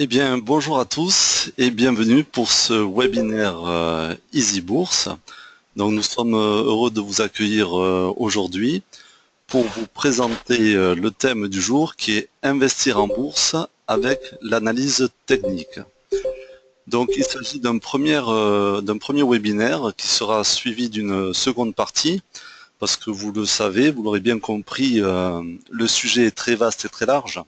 Eh bien, bonjour à tous et bienvenue pour ce webinaire Easy Bourse. Donc, nous sommes heureux de vous accueillir aujourd'hui pour vous présenter le thème du jour qui est investir en bourse avec l'analyse technique. Donc, il s'agit d'un premier webinaire qui sera suivi d'une seconde partie parce que vous le savez, vous l'aurez bien compris, le sujet est très vaste et très large.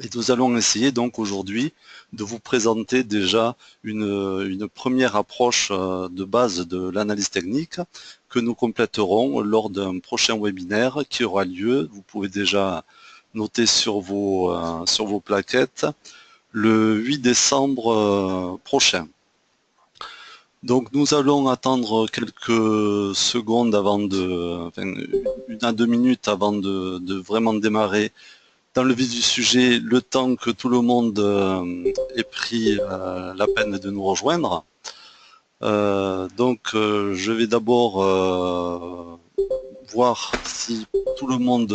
Et nous allons essayer donc aujourd'hui de vous présenter déjà une première approche de base de l'analyse technique que nous compléterons lors d'un prochain webinaire qui aura lieu. Vous pouvez déjà noter sur vos plaquettes le 8 décembre prochain. Donc nous allons attendre quelques secondes avant enfin, 1 à 2 minutes avant de vraiment démarrer dans le vif du sujet, le temps que tout le monde ait pris la peine de nous rejoindre. Je vais d'abord voir si tout le monde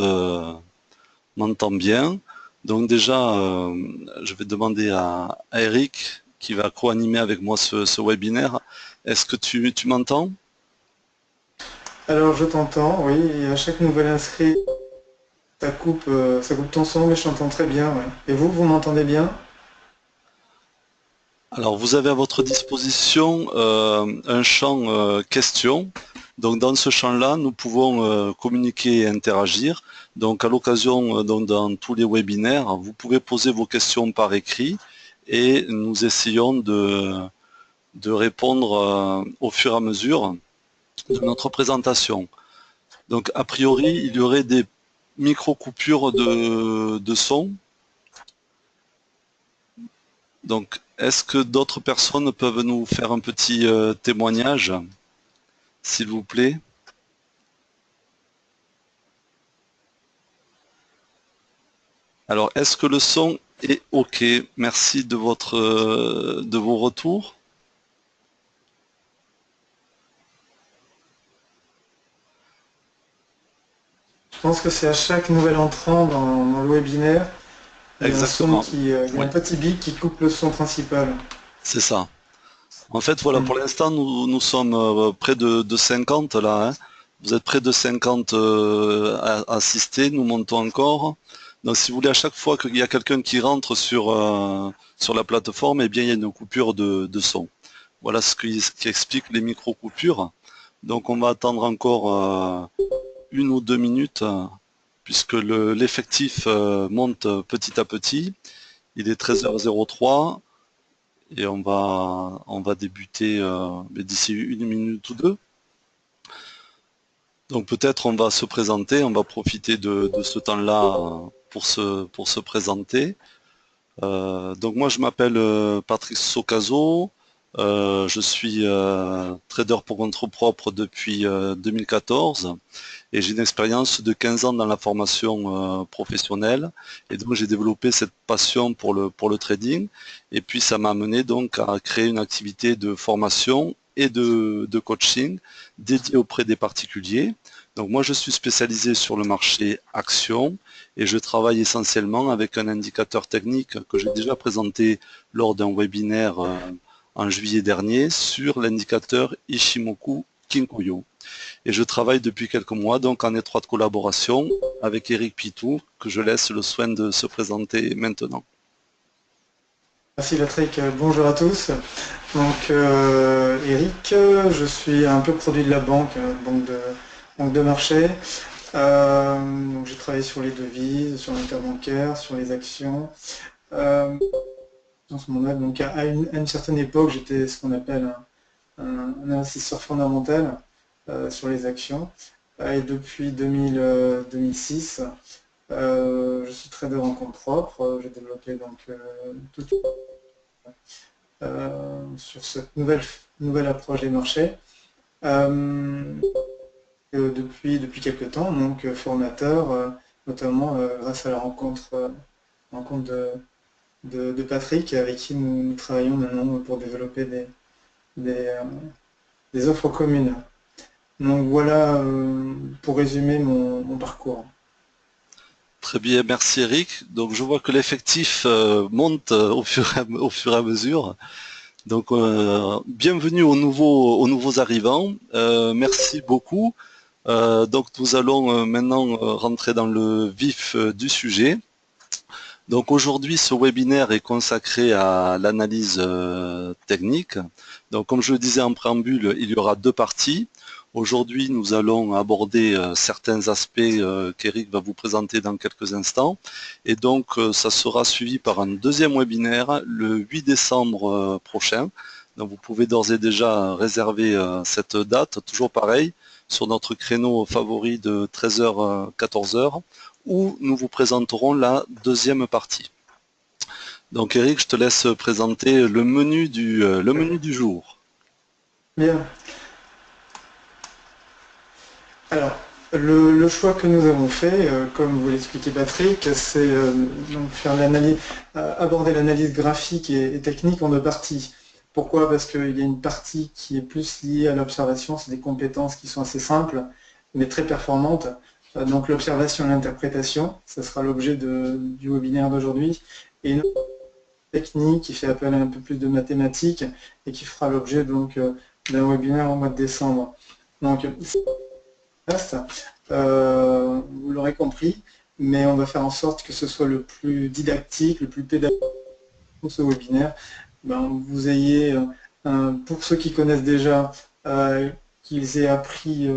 m'entend bien. Donc déjà, je vais demander à Eric, qui va co-animer avec moi ce webinaire. Est-ce que tu m'entends? Alors je t'entends, oui, et à chaque nouvel inscrit, ça coupe ton son, mais je t'entends très bien, ouais. Et vous m'entendez bien? Alors, vous avez à votre disposition un champ questions. Donc, dans ce champ-là, nous pouvons communiquer et interagir. Donc, à l'occasion, donc, dans tous les webinaires, vous pouvez poser vos questions par écrit et nous essayons de répondre au fur et à mesure de notre présentation. Donc, a priori, il y aurait des micro-coupures de son. Donc, est-ce que d'autres personnes peuvent nous faire un petit témoignage, s'il vous plaît? Alors, est-ce que le son est OK? Merci de de vos retours. Je pense que c'est à chaque nouvel entrant dans le webinaire, il y a un son Exactement. qui, il y a Oui, un petit bip qui coupe le son principal. c'est ça. En fait, voilà, Hmm. pour l'instant, nous sommes près de 50 là, hein. Vous êtes près de 50 assistés, nous montons encore. Donc, si vous voulez, à chaque fois qu'il y a quelqu'un qui rentre sur la plateforme, eh bien, il y a une coupure de son. Voilà qui explique les micro-coupures. Donc, on va attendre encore 1 ou 2 minutes puisque l'effectif monte petit à petit. Il est 13h03 et on va débuter d'ici 1 minute ou 2. Donc peut-être on va se présenter, on va profiter de ce temps-là pour se présenter. Donc moi je m'appelle Patrick Socazo, je suis trader pour compte propre depuis 2014 et j'ai une expérience de 15 ans dans la formation professionnelle et donc j'ai développé cette passion pour le trading et puis ça m'a amené donc à créer une activité de formation et de coaching dédiée auprès des particuliers. Donc moi je suis spécialisé sur le marché action et je travaille essentiellement avec un indicateur technique que j'ai déjà présenté lors d'un webinaire en juillet dernier sur l'indicateur Ishimoku Kinkoyo. Et je travaille depuis quelques mois donc en étroite collaboration avec Eric Pitou, que je laisse le soin de se présenter maintenant. Merci Patrick, bonjour à tous. Donc Eric, je suis un peu produit de la banque, banque de marché. Donc j'ai travaillé sur les devises, sur l'interbancaire, sur les actions. Euh, dans ce moment-là, donc à une certaine époque, j'étais ce qu'on appelle un investisseur fondamental sur les actions. Et depuis 2006, je suis trader en compte propre. J'ai développé donc tout sur cette nouvelle approche des marchés. Euh, depuis quelques temps, donc formateur, notamment grâce à la rencontre de Patrick, avec qui nous travaillons maintenant pour développer des, euh, des offres communes. Donc voilà pour résumer mon parcours. Très bien, merci Eric. Donc je vois que l'effectif monte au fur et à mesure. Donc bienvenue aux nouveaux arrivants. Merci beaucoup. Donc nous allons maintenant rentrer dans le vif du sujet. Donc aujourd'hui, ce webinaire est consacré à l'analyse technique. Donc comme je le disais en préambule, il y aura deux parties. Aujourd'hui, nous allons aborder certains aspects qu'Eric va vous présenter dans quelques instants. Et donc, ça sera suivi par un deuxième webinaire le 8 décembre prochain. Donc vous pouvez d'ores et déjà réserver cette date, toujours pareil, sur notre créneau favori de 13h 14h, où nous vous présenterons la deuxième partie. Donc Eric, je te laisse présenter le menu du jour. Bien. Alors, le choix que nous avons fait, comme vous l'expliquait Patrick, c'est donc faire l'analyse, aborder l'analyse graphique et technique en deux parties. Pourquoi? Parce qu'il y a une partie qui est plus liée à l'observation, c'est des compétences qui sont assez simples, mais très performantes. Donc l'observation et l'interprétation, ce sera l'objet du webinaire d'aujourd'hui. Et une technique qui fait appel à un peu plus de mathématiques et qui fera l'objet donc d'un webinaire au mois de décembre. Donc, vous l'aurez compris, mais on va faire en sorte que ce soit le plus didactique, le plus pédagogique pour ce webinaire. Vous ayez, pour ceux qui connaissent déjà, qu'ils aient appris,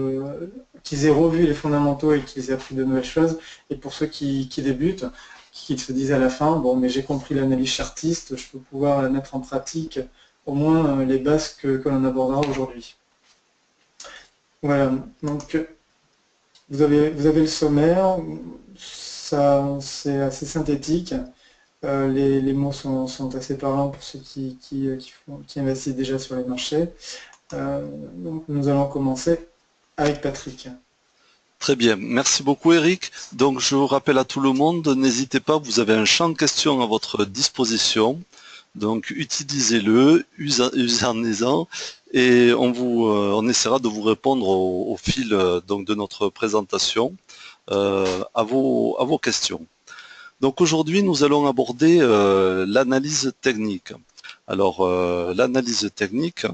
qu'ils aient revu les fondamentaux et qu'ils aient appris de nouvelles choses, et pour ceux qui débutent, qui se disent à la fin, bon, mais j'ai compris l'analyse chartiste, je peux pouvoir la mettre en pratique, au moins les bases que l'on abordera aujourd'hui. Voilà, donc vous avez le sommaire, c'est assez synthétique, les mots sont assez parlants pour ceux qui investissent déjà sur les marchés. Donc nous allons commencer avec Patrick. Très bien, merci beaucoup Eric. Donc je rappelle à tout le monde, n'hésitez pas, vous avez un champ de questions à votre disposition. Donc utilisez-le, usez-en et on essaiera de vous répondre au fil donc de notre présentation à vos questions. Donc aujourd'hui, nous allons aborder l'analyse technique. Alors l'analyse technique,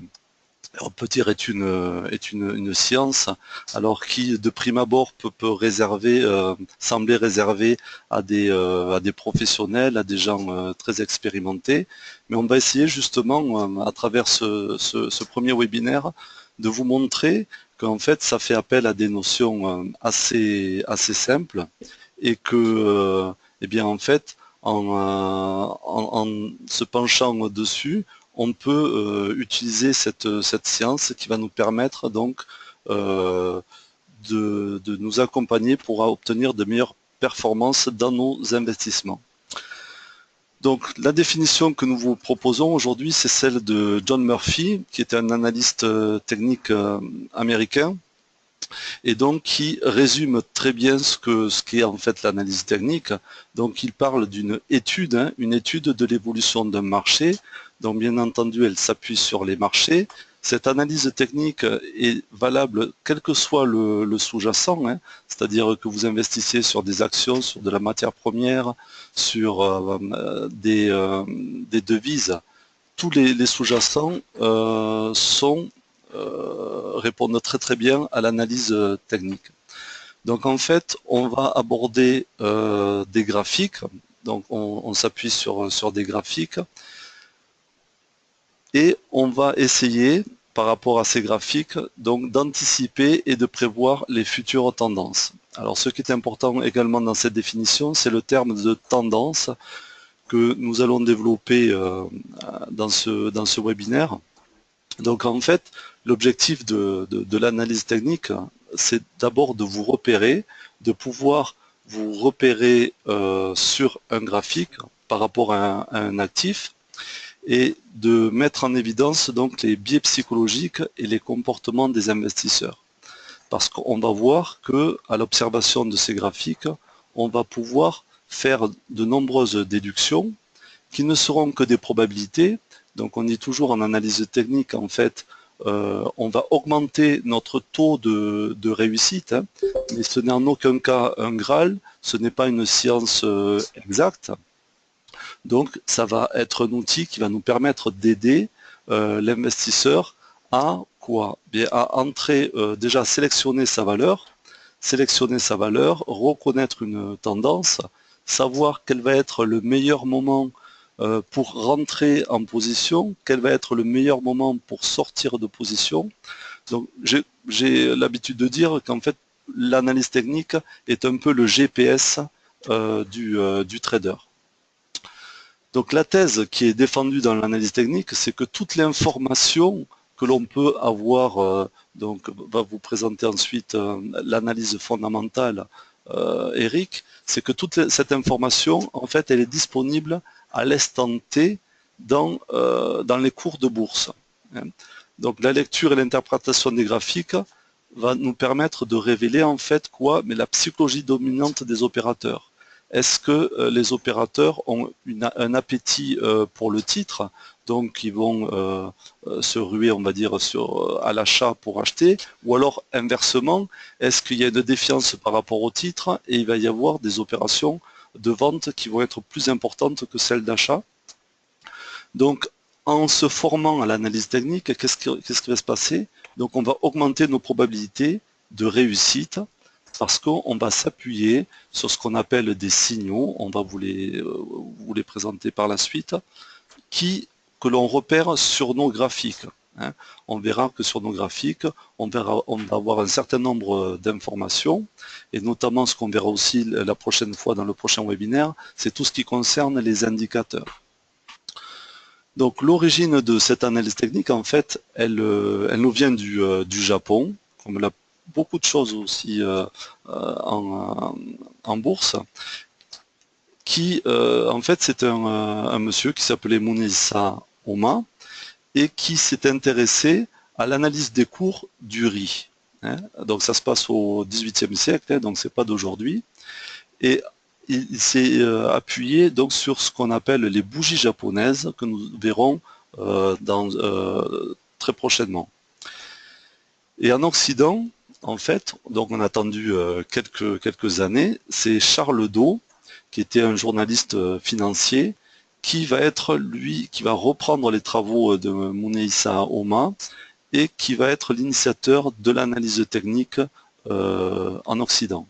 on peut dire est une science, alors qui de prime abord peut sembler réservée à des professionnels, à des gens très expérimentés, mais on va essayer justement à travers ce premier webinaire de vous montrer qu'en fait ça fait appel à des notions assez simples et que eh bien en fait en se penchant dessus on peut utiliser cette science qui va nous permettre donc de nous accompagner pour obtenir de meilleures performances dans nos investissements. Donc la définition que nous vous proposons aujourd'hui, c'est celle de John Murphy, qui est un analyste technique américain, et donc qui résume très bien ce qu'est en fait l'analyse technique. Donc il parle d'une étude, une étude de l'évolution d'un marché. Donc bien entendu, elle s'appuie sur les marchés. Cette analyse technique est valable quel que soit le sous-jacent, c'est-à-dire que vous investissiez sur des actions, sur de la matière première, sur des devises. Tous les sous-jacents répondent très bien à l'analyse technique. Donc en fait, on va aborder des graphiques. Donc on s'appuie sur des graphiques et on va essayer, par rapport à ces graphiques, donc d'anticiper et de prévoir les futures tendances. Alors ce qui est important également dans cette définition, c'est le terme de tendance que nous allons développer dans ce webinaire. Donc en fait, l'objectif de l'analyse technique, c'est d'abord de vous repérer, de pouvoir vous repérer sur un graphique par rapport à un actif et de mettre en évidence donc les biais psychologiques et les comportements des investisseurs. Parce qu'on va voir que à l'observation de ces graphiques, on va pouvoir faire de nombreuses déductions qui ne seront que des probabilités. Donc on dit toujours en analyse technique, en fait, on va augmenter notre taux de réussite, hein, mais ce n'est en aucun cas un Graal, ce n'est pas une science exacte. Donc, ça va être un outil qui va nous permettre d'aider l'investisseur à quoi? Bien, à entrer, déjà sélectionner sa valeur, reconnaître une tendance, savoir quel va être le meilleur moment pour rentrer en position, quel va être le meilleur moment pour sortir de position. Donc, j'ai l'habitude de dire qu'en fait, l'analyse technique est un peu le GPS du trader. Donc la thèse qui est défendue dans l'analyse technique, c'est que toute l'information que l'on peut avoir, donc va vous présenter ensuite l'analyse fondamentale, Eric, c'est que toute cette information, en fait, elle est disponible à l'instant T dans les cours de bourse. Hein. Donc la lecture et l'interprétation des graphiques va nous permettre de révéler en fait quoi? Mais la psychologie dominante des opérateurs. Est-ce que les opérateurs ont un appétit pour le titre, donc ils vont se ruer, on va dire, à l'achat pour acheter, ou alors inversement, est-ce qu'il y a une défiance par rapport au titre et il va y avoir des opérations de vente qui vont être plus importantes que celles d'achat? Donc, en se formant à l'analyse technique, qu'est-ce qui va se passer? Donc, on va augmenter nos probabilités de réussite parce qu'on va s'appuyer sur ce qu'on appelle des signaux, on va vous les présenter par la suite, que l'on repère sur nos graphiques. Hein. On verra que sur nos graphiques, on va avoir un certain nombre d'informations, et notamment ce qu'on verra aussi la prochaine fois dans le prochain webinaire, c'est tout ce qui concerne les indicateurs. Donc l'origine de cette analyse technique, en fait, elle nous vient du Japon, comme beaucoup de choses aussi en bourse, qui, en fait, c'est un monsieur qui s'appelait Munehisa Oma et qui s'est intéressé à l'analyse des cours du riz. Hein. Donc ça se passe au XVIIIe siècle, hein, donc c'est pas d'aujourd'hui. Et il s'est appuyé donc sur ce qu'on appelle les bougies japonaises que nous verrons très prochainement. Et en Occident, en fait, donc on a attendu quelques années, c'est Charles Do, qui était un journaliste financier, qui va reprendre les travaux de Munehisa Oma et qui va être l'initiateur de l'analyse technique en Occident.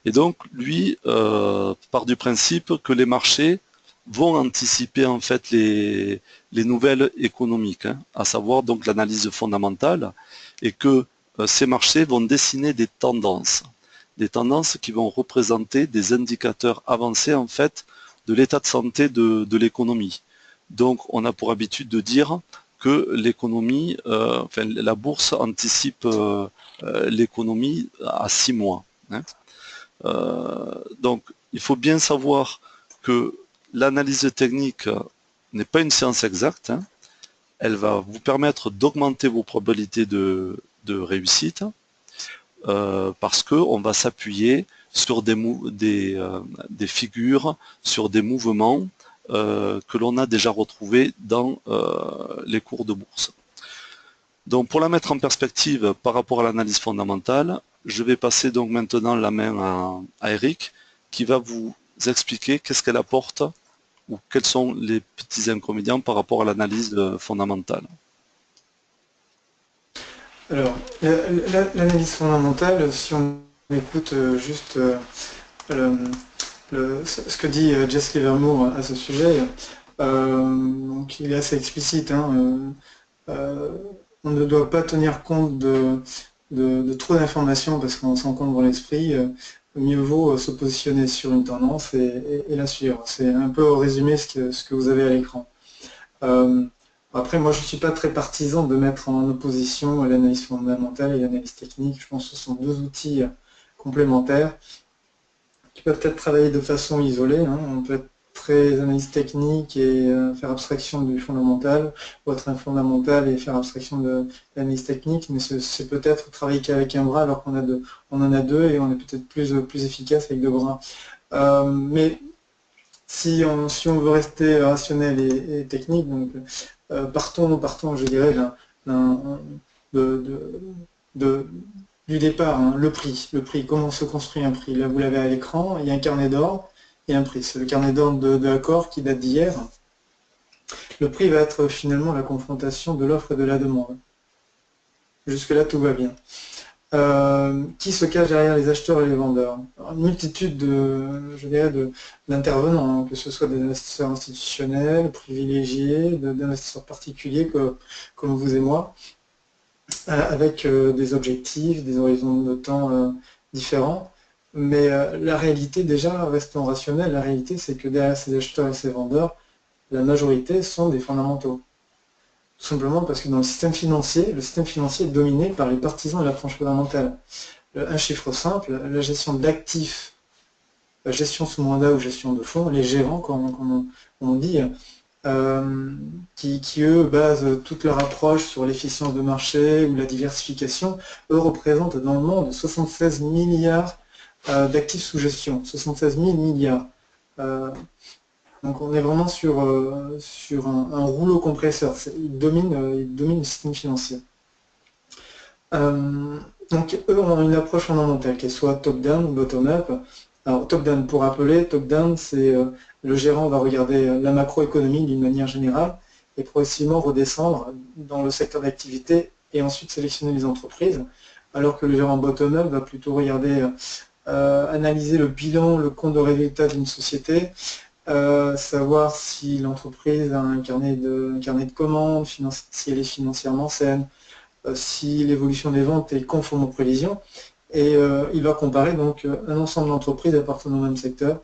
Et donc, lui part du principe que les marchés vont anticiper en fait les nouvelles économiques, hein, à savoir donc l'analyse fondamentale, et que ces marchés vont dessiner des tendances qui vont représenter des indicateurs avancés en fait de l'état de santé de l'économie. Donc, on a pour habitude de dire que l'économie, enfin la bourse anticipe l'économie à 6 mois. Hein. Donc, il faut bien savoir que l'analyse technique n'est pas une science exacte. Hein. Elle va vous permettre d'augmenter vos probabilités de réussite parce qu'on va s'appuyer sur des figures, sur des mouvements que l'on a déjà retrouvés dans les cours de bourse. Donc, pour la mettre en perspective par rapport à l'analyse fondamentale, je vais passer donc maintenant la main à Eric, qui va vous expliquer qu'est-ce qu'elle apporte ou quels sont les petits inconvénients par rapport à l'analyse fondamentale. Alors, l'analyse fondamentale, si on écoute juste ce que dit Jess Livermore à ce sujet, donc il est assez explicite. Hein, on ne doit pas tenir compte de trop d'informations parce qu'on s'encombre l'esprit. Mieux vaut se positionner sur une tendance et la suivre. C'est un peu au résumé ce que vous avez à l'écran. Après, moi, je ne suis pas très partisan de mettre en opposition l'analyse fondamentale et l'analyse technique. Je pense que ce sont deux outils complémentaires qui peuvent être travaillés de façon isolée. Hein. On peut être très analyse technique et faire abstraction du fondamental, ou être un fondamental et faire abstraction de l'analyse technique, mais c'est peut-être travailler qu'avec un bras alors qu'on en a deux et on est peut-être plus efficace avec deux bras. Mais si on veut rester rationnel et technique, donc partons, je dirais, de- de- de- du départ, hein, le prix, comment se construit un prix. Là, vous l'avez à l'écran, il y a un carnet d'ordre et un prix. C'est le carnet d'ordre de l'accord qui date d'hier. Le prix va être finalement la confrontation de l'offre et de la demande. Jusque-là, tout va bien. Qui se cache derrière les acheteurs et les vendeurs? Alors, une multitude je dirais, d'intervenants, hein, que ce soit des investisseurs institutionnels, privilégiés, d'investisseurs particuliers comme vous et moi, avec des objectifs, des horizons de temps différents. Mais la réalité, déjà, restons rationnels, la réalité, c'est que derrière ces acheteurs et ces vendeurs, la majorité sont des fondamentaux. Tout simplement parce que dans le système financier est dominé par les partisans de l'approche fondamentale. Un chiffre simple, la gestion d'actifs, la gestion sous mandat ou gestion de fonds, les gérants, comme on dit, qui, eux basent toute leur approche sur l'efficience de marché ou la diversification, eux représentent dans le monde 76 milliards d'actifs sous gestion, 76 000 milliards. Donc on est vraiment sur un rouleau compresseur, il domine le système financier. Donc eux ont une approche fondamentale, qu'elle soit top-down ou bottom-up. Alors top-down, pour rappeler, top-down, c'est le gérant va regarder la macroéconomie d'une manière générale et progressivement redescendre dans le secteur d'activité et ensuite sélectionner les entreprises, alors que le gérant bottom-up va plutôt regarder, analyser le bilan, le compte de résultat d'une société, savoir si l'entreprise a un carnet de commandes, si elle est financièrement saine, si l'évolution des ventes est conforme aux prévisions. Et il va comparer donc un ensemble d'entreprises appartenant au même secteur.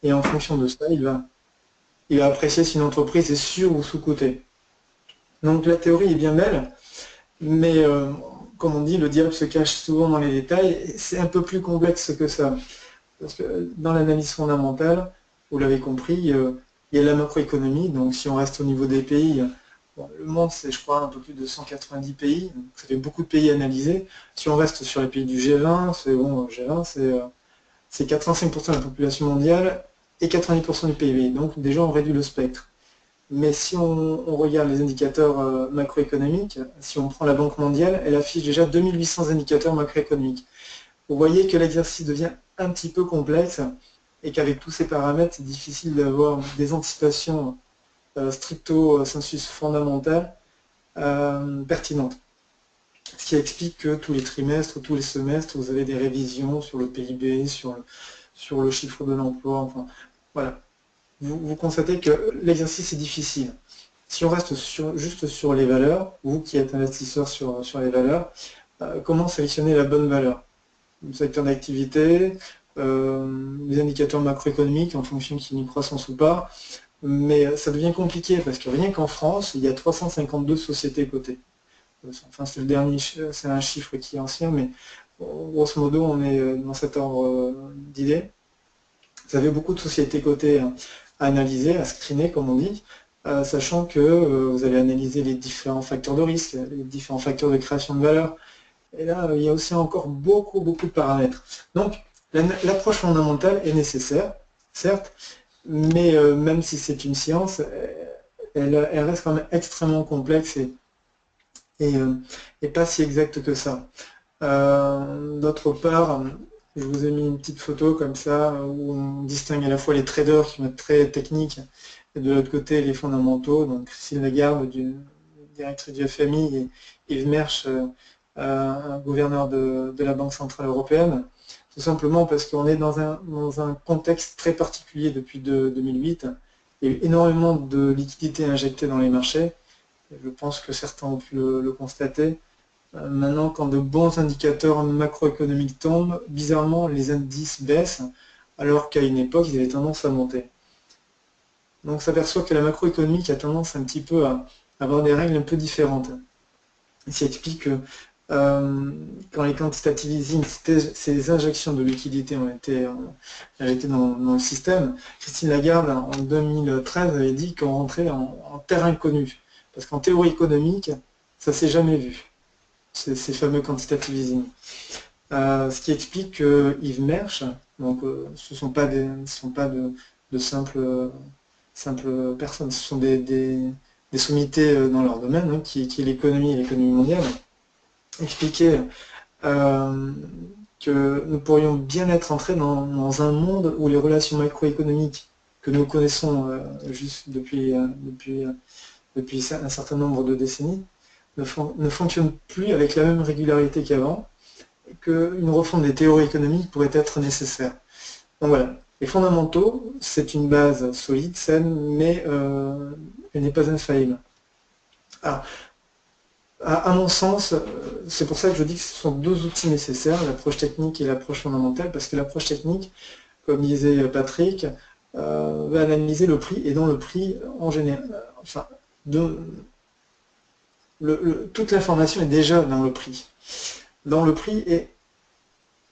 Et en fonction de ça, il va apprécier si une entreprise est sur ou sous-cotée. Donc la théorie est bien belle, mais comme on dit, le diable se cache souvent dans les détails. Et c'est un peu plus complexe que ça. Parce que dans l'analyse fondamentale, vous l'avez compris, il y a la macroéconomie. Donc si on reste au niveau des pays, bon, le monde, c'est, je crois, un peu plus de 190 pays, donc ça fait beaucoup de pays analysés. Si on reste sur les pays du G20, c'est 85% de la population mondiale et 90% du PIB. Donc déjà, on réduit le spectre. Mais si on regarde les indicateurs macroéconomiques, si on prend la Banque mondiale, elle affiche déjà 2800 indicateurs macroéconomiques. Vous voyez que l'exercice devient un petit peu complexe et qu'avec tous ces paramètres, c'est difficile d'avoir des anticipations stricto sensus fondamentales pertinentes. Ce qui explique que tous les trimestres, tous les semestres, vous avez des révisions sur le PIB, sur le chiffre de l'emploi, enfin voilà. Vous constatez que l'exercice est difficile. Si on reste juste sur les valeurs, vous qui êtes investisseur sur les valeurs, comment sélectionner la bonne valeur? Le secteur d'activité, les indicateurs macroéconomiques en fonction qu'il y ait une croissance ou pas, mais ça devient compliqué parce que rien qu'en France, il y a 352 sociétés cotées. Enfin, c'est le dernier, c'est un chiffre qui est ancien, mais grosso modo, on est dans cet ordre d'idées. Vous avez beaucoup de sociétés cotées à analyser, à screener, comme on dit, sachant que vous allez analyser les différents facteurs de risque, les différents facteurs de création de valeur. Et là, il y a aussi encore beaucoup de paramètres. Donc, l'approche fondamentale est nécessaire, certes, mais même si c'est une science, elle reste quand même extrêmement complexe et pas si exacte que ça. D'autre part, je vous ai mis une petite photo comme ça où on distingue à la fois les traders qui vont être très techniques et de l'autre côté les fondamentaux. Donc Christine Lagarde, directrice du FMI, et Yves Mersch, gouverneur de la Banque Centrale Européenne. Tout simplement parce qu'on est dans un contexte très particulier depuis 2008. Il y a eu énormément de liquidités injectées dans les marchés. Je pense que certains ont pu le constater. Maintenant, quand de bons indicateurs macroéconomiques tombent, bizarrement, les indices baissent, alors qu'à une époque, ils avaient tendance à monter. Donc, on s'aperçoit que la macroéconomique a tendance un petit peu à avoir des règles un peu différentes. Ce qui explique que quand les quantitative easing, ces injections de liquidités ont été injectées dans le système, Christine Lagarde, en 2013, avait dit qu'on rentrait en terre inconnue. Parce qu'en théorie économique, ça ne s'est jamais vu, ces fameux quantitative easing. Ce qui explique que Yves Mersch, donc ce ne sont pas de simples personnes, ce sont des des sommités dans leur domaine, hein, qui est l'économie et l'économie mondiale, expliquait que nous pourrions bien être entrés dans un monde où les relations macroéconomiques que nous connaissons juste depuis un certain nombre de décennies ne fonctionnent plus avec la même régularité qu'avant, et qu'une refonte des théories économiques pourrait être nécessaire. Donc voilà, les fondamentaux, c'est une base solide, saine, mais elle n'est pas infaillible. Alors, à mon sens, c'est pour ça que je dis que ce sont deux outils nécessaires, l'approche technique et l'approche fondamentale, parce que l'approche technique, comme disait Patrick, va analyser le prix, et dans le prix, en général, enfin, toute l'information est déjà dans le prix. Dans le prix,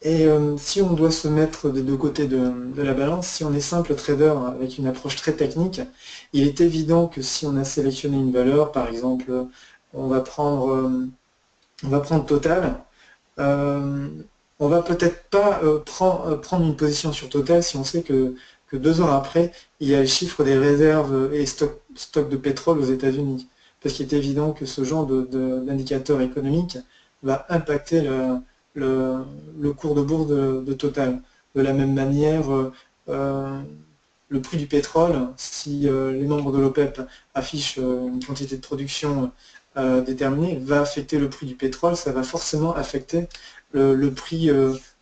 et si on doit se mettre des deux côtés de la balance, si on est simple trader avec une approche très technique, il est évident que si on a sélectionné une valeur, par exemple, on va prendre Total, on va peut-être pas prendre une position sur Total si on sait que 2 heures après, il y a le chiffre des réserves et stock de pétrole aux États-Unis. Parce qu'il est évident que ce genre d'indicateur économique va impacter le cours de bourse de Total. De la même manière, le prix du pétrole, si les membres de l'OPEP affichent une quantité de production déterminée, va affecter le prix du pétrole, ça va forcément affecter le prix,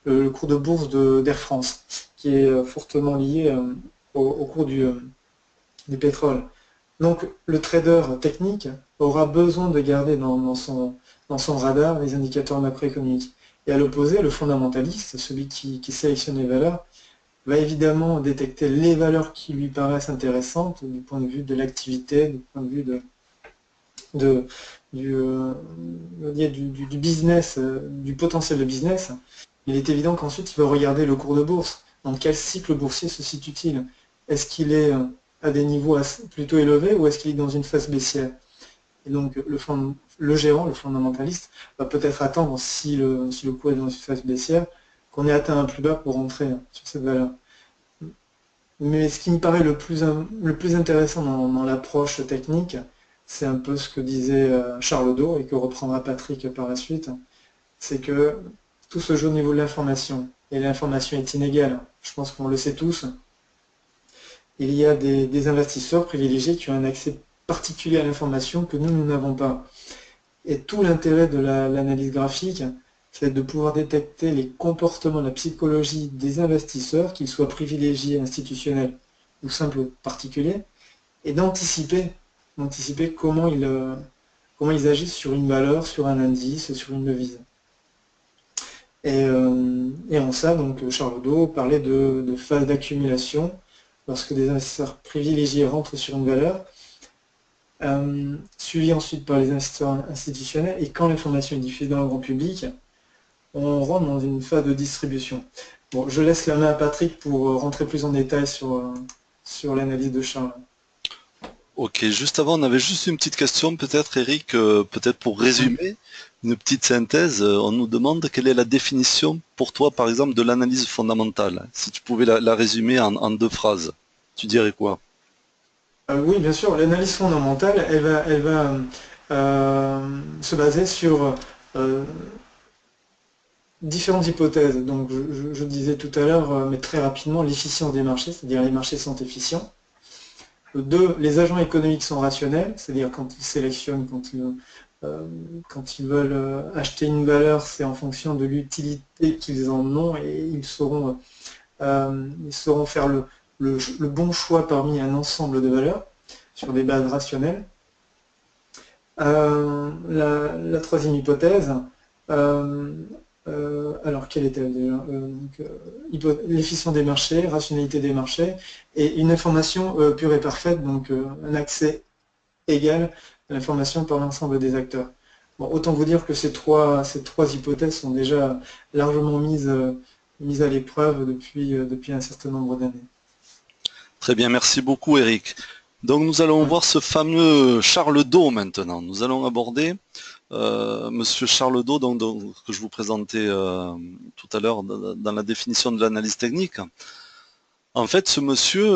le cours de bourse d'Air France, qui est fortement lié au cours du pétrole. Donc le trader technique aura besoin de garder dans son radar les indicateurs macroéconomiques. Et à l'opposé, le fondamentaliste, celui qui sélectionne les valeurs, va évidemment détecter les valeurs qui lui paraissent intéressantes du point de vue de l'activité, du point de vue du business, du potentiel de business. Il est évident qu'ensuite il va regarder le cours de bourse. Dans quel cycle boursier se situe-t-il? Est-ce qu'il est à des niveaux plutôt élevés ou est-ce qu'il est dans une phase baissière? Et donc le gérant, le fondamentaliste, va peut-être attendre, si le cours est dans une phase baissière, qu'on ait atteint un plus bas pour rentrer sur cette valeur. Mais ce qui me paraît le plus intéressant dans l'approche technique, c'est un peu ce que disait Charles Dos et que reprendra Patrick par la suite, c'est que tout se joue au niveau de l'information. Et l'information est inégale. Je pense qu'on le sait tous. Il y a des investisseurs privilégiés qui ont un accès particulier à l'information que nous n'avons pas. Et tout l'intérêt de l'analyse graphique, c'est de pouvoir détecter les comportements, la psychologie des investisseurs, qu'ils soient privilégiés, institutionnels ou simples particuliers, et d'anticiper comment ils agissent sur une valeur, sur un indice, sur une devise. Et en ça, donc, Charles Dos parlait de phase d'accumulation, lorsque des investisseurs privilégiés rentrent sur une valeur, suivi ensuite par les investisseurs institutionnels, et quand l'information est diffusée dans le grand public, on rentre dans une phase de distribution. Bon, je laisse la main à Patrick pour rentrer plus en détail sur l'analyse de Charles. Ok, juste avant, on avait juste une petite question, peut-être, Eric, peut-être pour résumer, une petite synthèse. On nous demande quelle est la définition pour toi, par exemple, de l'analyse fondamentale. Si tu pouvais la résumer en 2 phrases, tu dirais quoi? Oui, bien sûr, l'analyse fondamentale, elle va se baser sur différentes hypothèses. Donc, je disais tout à l'heure, mais très rapidement, l'efficience des marchés, c'est-à-dire les marchés sont efficients. 2, les agents économiques sont rationnels, c'est-à-dire quand ils sélectionnent, quand ils veulent acheter une valeur, c'est en fonction de l'utilité qu'ils en ont et ils sauront faire le bon choix parmi un ensemble de valeurs sur des bases rationnelles. La troisième hypothèse, alors quelle était-elle déjà? L'efficience des marchés, rationalité des marchés, et une information pure et parfaite, donc un accès égal à l'information par l'ensemble des acteurs. Bon, autant vous dire que ces trois hypothèses sont déjà largement mises à l'épreuve depuis un certain nombre d'années. Très bien, merci beaucoup, Eric. Donc, nous allons voir ce fameux Charles Dos maintenant. Nous allons aborder Monsieur Charles Dos, donc, que je vous présentais tout à l'heure dans la définition de l'analyse technique. En fait, ce monsieur,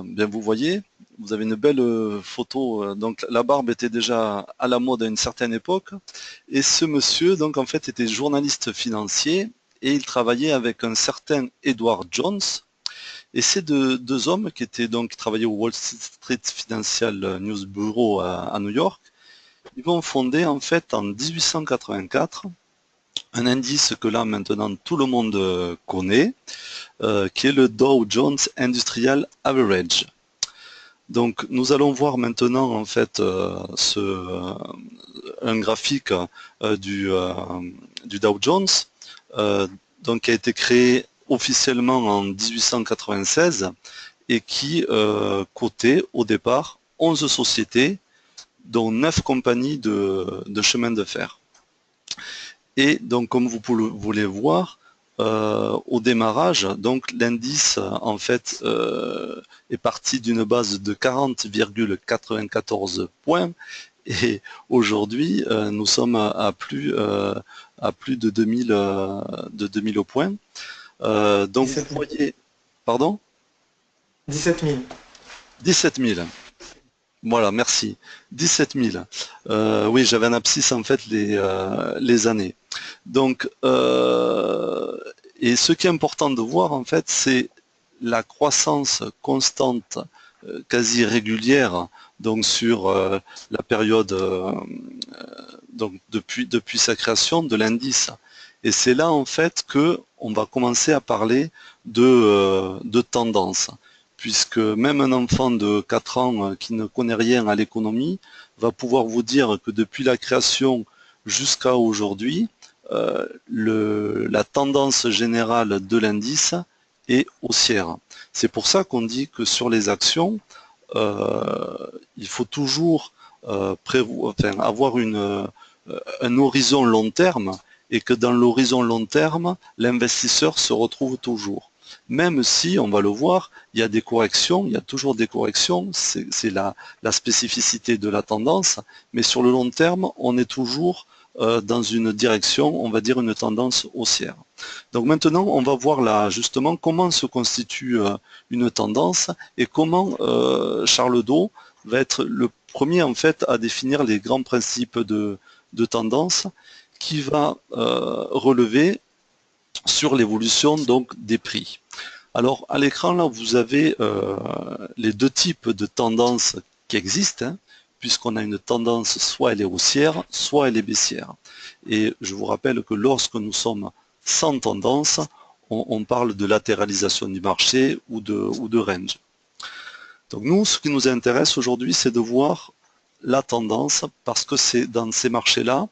bien vous voyez, vous avez une belle photo. Donc la barbe était déjà à la mode à une certaine époque. Et ce monsieur, donc en fait, était journaliste financier et il travaillait avec un certain Edward Jones. Et ces deux hommes qui travaillaient au Wall Street Financial News Bureau à New York, ils vont fonder en fait en 1884 un indice que là maintenant tout le monde connaît, qui est le Dow Jones Industrial Average. Donc nous allons voir maintenant en fait un graphique du Dow Jones, euh, donc qui a été créé officiellement en 1896 et qui cotait au départ 11 sociétés, dont 9 compagnies de chemin de fer. Et donc, comme vous voulez voir, au démarrage, donc l'indice en fait est parti d'une base de 40,94 points et aujourd'hui nous sommes à plus de 2000 points. Donc vous 17 000. voyez, pardon, 17 000. 17 000. Voilà, merci. 17 000. Oui, j'avais un abscisse en fait les années. Donc, et ce qui est important de voir en fait, c'est la croissance constante, quasi régulière, donc sur la période, donc depuis sa création de l'indice. Et c'est là en fait que on va commencer à parler de tendance, puisque même un enfant de 4 ans qui ne connaît rien à l'économie va pouvoir vous dire que depuis la création jusqu'à aujourd'hui, la tendance générale de l'indice est haussière. C'est pour ça qu'on dit que sur les actions, il faut toujours avoir un horizon long terme et que dans l'horizon long terme, l'investisseur se retrouve toujours. Même si, on va le voir, il y a des corrections, il y a toujours des corrections, c'est la spécificité de la tendance, mais sur le long terme, on est toujours dans une direction, on va dire une tendance haussière. Donc maintenant, on va voir là justement comment se constitue une tendance et comment Charles Dow va être le premier en fait à définir les grands principes de tendance qui va relever sur l'évolution donc des prix. Alors à l'écran là vous avez les deux types de tendances qui existent, hein, puisqu'on a une tendance soit elle est haussière, soit elle est baissière. Et je vous rappelle que lorsque nous sommes sans tendance, on parle de latéralisation du marché ou de range. Donc nous, ce qui nous intéresse aujourd'hui, c'est de voir la tendance parce que c'est dans ces marchés-là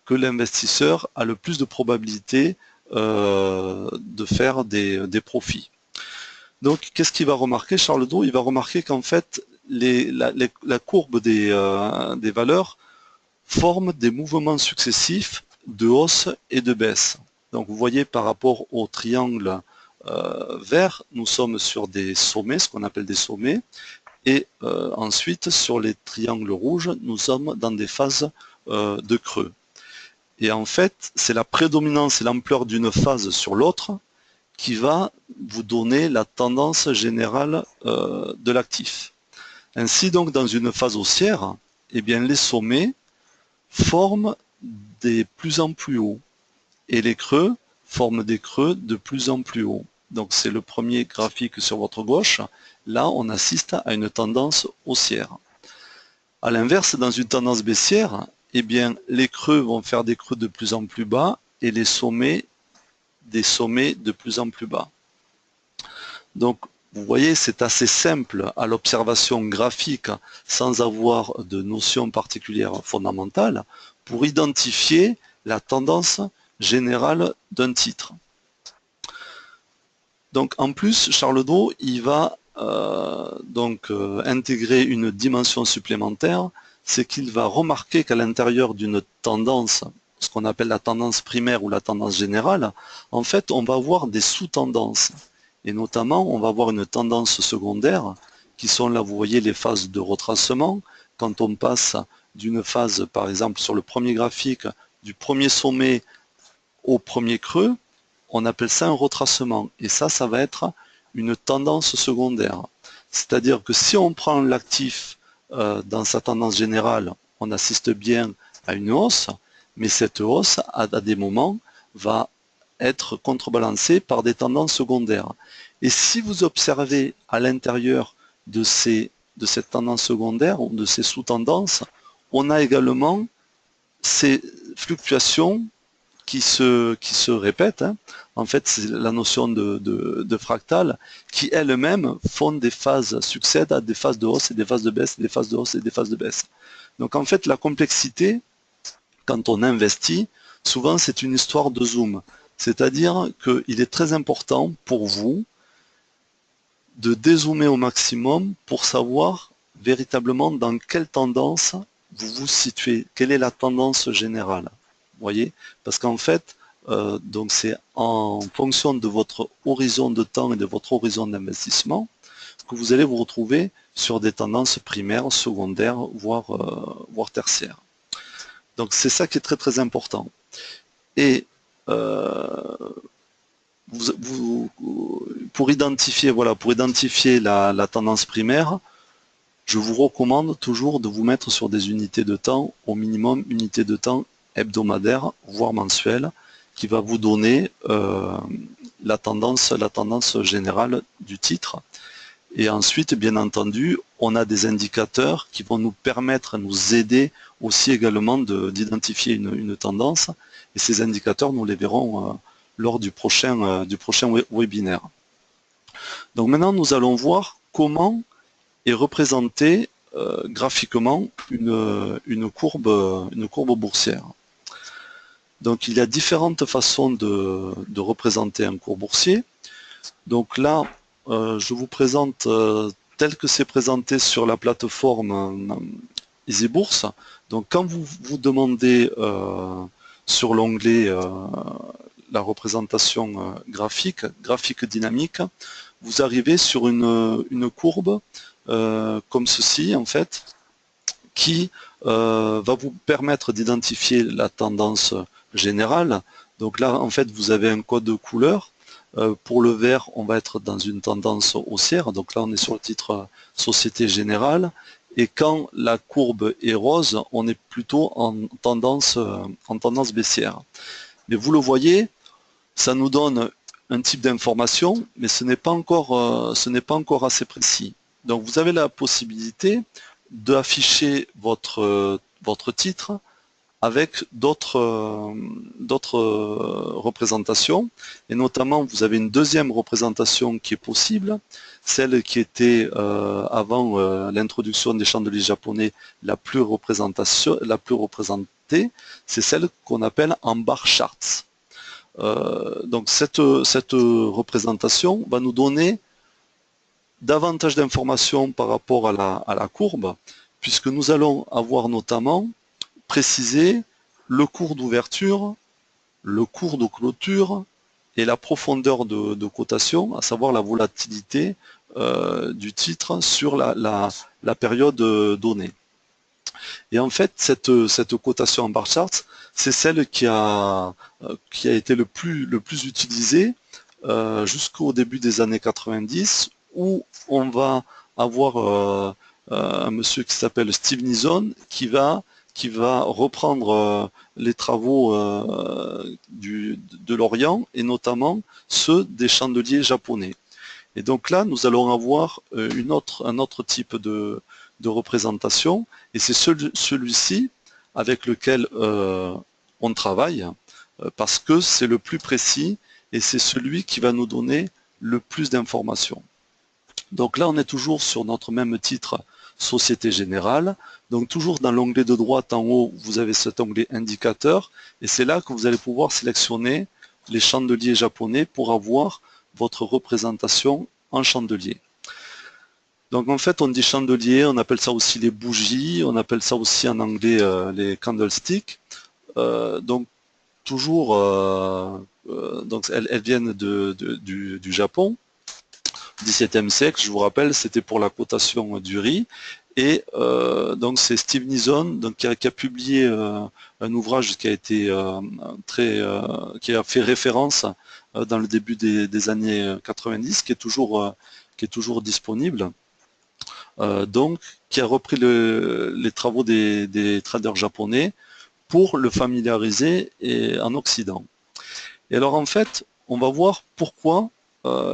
que l'investisseur a le plus de probabilité de faire des profits. Donc, qu'est-ce qu'il va remarquer, Charles Dow? Il va remarquer qu'en fait, la courbe des valeurs forme des mouvements successifs de hausse et de baisse. Donc, vous voyez par rapport au triangle vert, nous sommes sur des sommets, ce qu'on appelle des sommets, et ensuite, sur les triangles rouges, nous sommes dans des phases de creux. Et en fait, c'est la prédominance et l'ampleur d'une phase sur l'autre qui va vous donner la tendance générale de l'actif. Ainsi donc, dans une phase haussière, eh bien, les sommets forment des plus en plus hauts et les creux forment des creux de plus en plus hauts. Donc c'est le premier graphique sur votre gauche. Là, on assiste à une tendance haussière. À l'inverse, dans une tendance baissière, eh bien, les creux vont faire des creux de plus en plus bas et les sommets des sommets de plus en plus bas. Donc, vous voyez, c'est assez simple à l'observation graphique sans avoir de notion particulière fondamentale pour identifier la tendance générale d'un titre. Donc, en plus, Charles Dow, il va intégrer une dimension supplémentaire, c'est qu'il va remarquer qu'à l'intérieur d'une tendance, ce qu'on appelle la tendance primaire ou la tendance générale, en fait, on va avoir des sous-tendances. Et notamment, on va avoir une tendance secondaire, qui sont là, vous voyez, les phases de retracement. Quand on passe d'une phase, par exemple, sur le premier graphique, du premier sommet au premier creux, on appelle ça un retracement. Et ça va être une tendance secondaire. C'est-à-dire que si on prend l'actif dans sa tendance générale, on assiste bien à une hausse, mais cette hausse, à des moments, va être contrebalancée par des tendances secondaires. Et si vous observez à l'intérieur de cette tendance secondaire ou de ces sous-tendances, on a également ces fluctuations qui se répètent. Hein. En fait, c'est la notion de fractale qui elles-mêmes font des phases, succèdent à des phases de hausse et des phases de baisse, des phases de hausse et des phases de baisse. Donc en fait, la complexité, quand on investit, souvent c'est une histoire de zoom. C'est-à-dire qu'il est très important pour vous de dézoomer au maximum pour savoir véritablement dans quelle tendance vous vous situez, quelle est la tendance générale. Vous voyez? Parce qu'en fait, donc c'est en fonction de votre horizon de temps et de votre horizon d'investissement que vous allez vous retrouver sur des tendances primaires, secondaires, voire tertiaires. Donc c'est ça qui est très très important. Et pour identifier la tendance primaire, je vous recommande toujours de vous mettre sur des unités de temps, au minimum unités de temps hebdomadaires, voire mensuelles, qui va vous donner la tendance générale du titre. Et ensuite, bien entendu, on a des indicateurs qui vont nous permettre, nous aider aussi également d'identifier une tendance. Et ces indicateurs, nous les verrons lors du prochain webinaire. Donc maintenant, nous allons voir comment est représentée graphiquement une courbe boursière. Donc il y a différentes façons de représenter un cours boursier. Donc là, je vous présente tel que c'est présenté sur la plateforme EasyBourse. Donc quand vous vous demandez sur l'onglet la représentation graphique dynamique, vous arrivez sur une courbe comme ceci en fait, qui va vous permettre d'identifier la tendance générale. Donc là en fait vous avez un code de couleur. Pour le vert, on va être dans une tendance haussière. Donc là, on est sur le titre Société Générale. Et quand la courbe est rose, on est plutôt en tendance baissière. Mais vous le voyez, ça nous donne un type d'information, mais ce n'est pas encore assez précis. Donc vous avez la possibilité d'afficher votre titre avec d'autres représentations, et notamment vous avez une deuxième représentation qui est possible, celle qui était avant l'introduction des chandeliers japonais la plus représentée, c'est celle qu'on appelle en bar charts. Donc cette représentation va nous donner davantage d'informations par rapport à la courbe, puisque nous allons avoir notamment préciser le cours d'ouverture, le cours de clôture et la profondeur de cotation, à savoir la volatilité du titre sur la période donnée. Et en fait, cette cotation en bar chart, c'est celle qui a été le plus utilisée jusqu'au début des années 90, où on va avoir un monsieur qui s'appelle Steve Nison qui va reprendre les travaux de l'Orient et notamment ceux des chandeliers japonais. Et donc là, nous allons avoir un autre type de représentation, et c'est celui-ci avec lequel on travaille, parce que c'est le plus précis et c'est celui qui va nous donner le plus d'informations. Donc là, on est toujours sur notre même titre, Société Générale. Donc toujours dans l'onglet de droite en haut, vous avez cet onglet indicateur, et c'est là que vous allez pouvoir sélectionner les chandeliers japonais pour avoir votre représentation en chandelier. Donc en fait, on dit chandelier, on appelle ça aussi les bougies, on appelle ça aussi en anglais les candlesticks. Donc toujours, donc elles viennent du Japon. 17e siècle, je vous rappelle, c'était pour la cotation du riz. Et donc c'est Steve Nison donc, qui a publié un ouvrage qui a été qui a fait référence dans le début des années 90, qui est toujours disponible. Donc, qui a repris les travaux des traders japonais pour le familiariser en Occident. Et alors en fait, on va voir pourquoi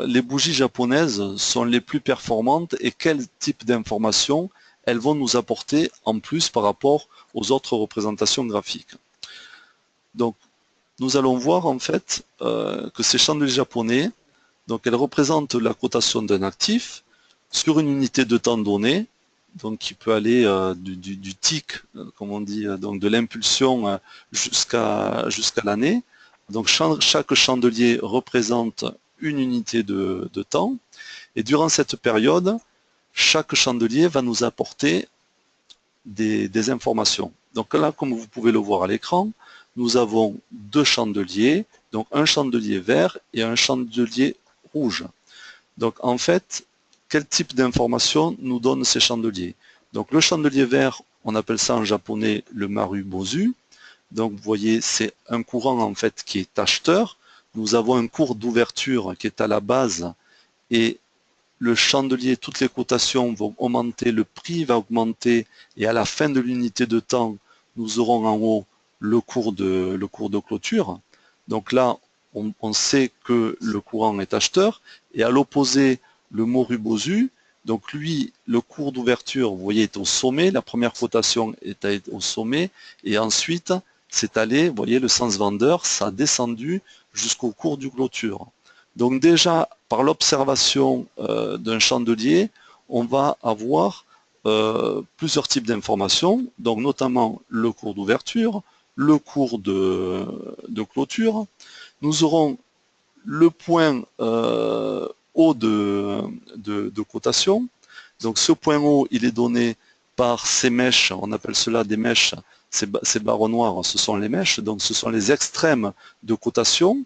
les bougies japonaises sont les plus performantes et quel type d'informations elles vont nous apporter en plus par rapport aux autres représentations graphiques. Donc, nous allons voir en fait que ces chandeliers japonais, donc elles représentent la cotation d'un actif sur une unité de temps donnée, donc qui peut aller du tick, comme on dit, donc de l'impulsion jusqu'à l'année. Donc chaque chandelier représente une unité de temps, et durant cette période, chaque chandelier va nous apporter des informations. Donc là, comme vous pouvez le voir à l'écran, nous avons deux chandeliers, donc un chandelier vert et un chandelier rouge. Donc en fait, quel type d'informations nous donnent ces chandeliers? Donc le chandelier vert, on appelle ça en japonais le marubozu. Donc vous voyez, c'est un courant en fait qui est acheteur. Nous avons un cours d'ouverture qui est à la base et le chandelier, toutes les cotations vont augmenter, le prix va augmenter et à la fin de l'unité de temps, nous aurons en haut le cours de clôture. Donc là, on sait que le courant est acheteur et à l'opposé, le morubozu, donc lui, le cours d'ouverture, vous voyez, est au sommet, la première cotation est au sommet et ensuite, c'est allé, vous voyez, le sens vendeur, ça a descendu jusqu'au cours du clôture. Donc déjà, par l'observation d'un chandelier, on va avoir plusieurs types d'informations, donc notamment le cours d'ouverture, le cours de clôture. Nous aurons le point haut de cotation. Donc ce point haut, il est donné par ces mèches, on appelle cela des mèches, ces barres noires, ce sont les mèches, donc ce sont les extrêmes de cotation.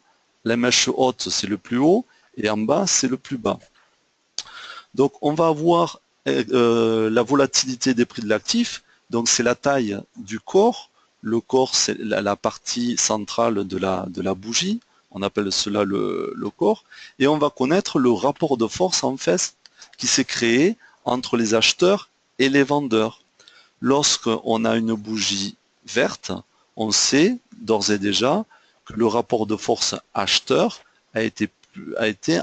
La mèche haute, c'est le plus haut, et en bas, c'est le plus bas. Donc on va avoir la volatilité des prix de l'actif, donc c'est la taille du corps. Le corps, c'est la partie centrale de la bougie, on appelle cela le corps, et on va connaître le rapport de force en fait qui s'est créé entre les acheteurs et les vendeurs. Lorsqu'on a une bougie verte, on sait d'ores et déjà que le rapport de force acheteur a été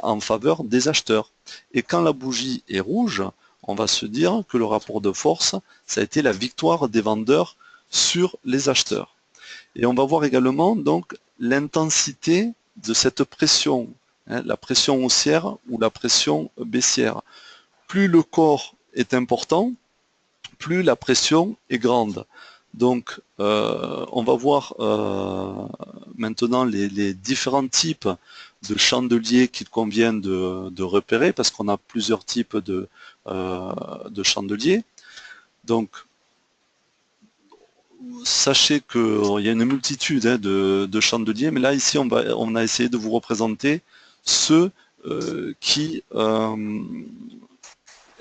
en faveur des acheteurs. Et quand la bougie est rouge, on va se dire que le rapport de force, ça a été la victoire des vendeurs sur les acheteurs. Et on va voir également donc l'intensité de cette pression, hein, la pression haussière ou la pression baissière. Plus le corps est important, plus la pression est grande. Donc, on va voir maintenant les différents types de chandeliers qu'il convient de repérer, parce qu'on a plusieurs types de chandeliers. Donc, sachez qu'il y a une multitude de chandeliers, mais là, ici, on a essayé de vous représenter ceux qui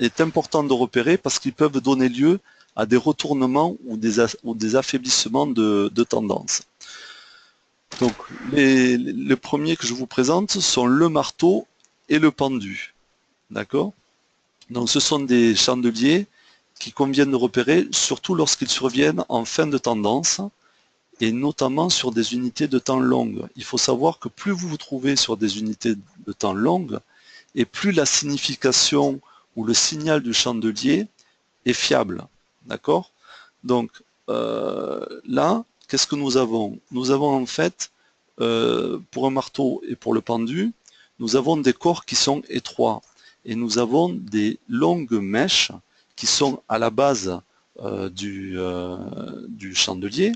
est important de repérer parce qu'ils peuvent donner lieu à des retournements ou des affaiblissements de tendance. Donc, les premiers que je vous présente sont le marteau et le pendu. D'accord? Donc, ce sont des chandeliers qui conviennent de repérer, surtout lorsqu'ils surviennent en fin de tendance et notamment sur des unités de temps longues. Il faut savoir que plus vous vous trouvez sur des unités de temps longues, et plus la signification ou le signal du chandelier est fiable. D'accord? Donc là, qu'est-ce que nous avons? Nous avons en fait, pour un marteau et pour le pendu, nous avons des corps qui sont étroits et nous avons des longues mèches qui sont à la base du chandelier.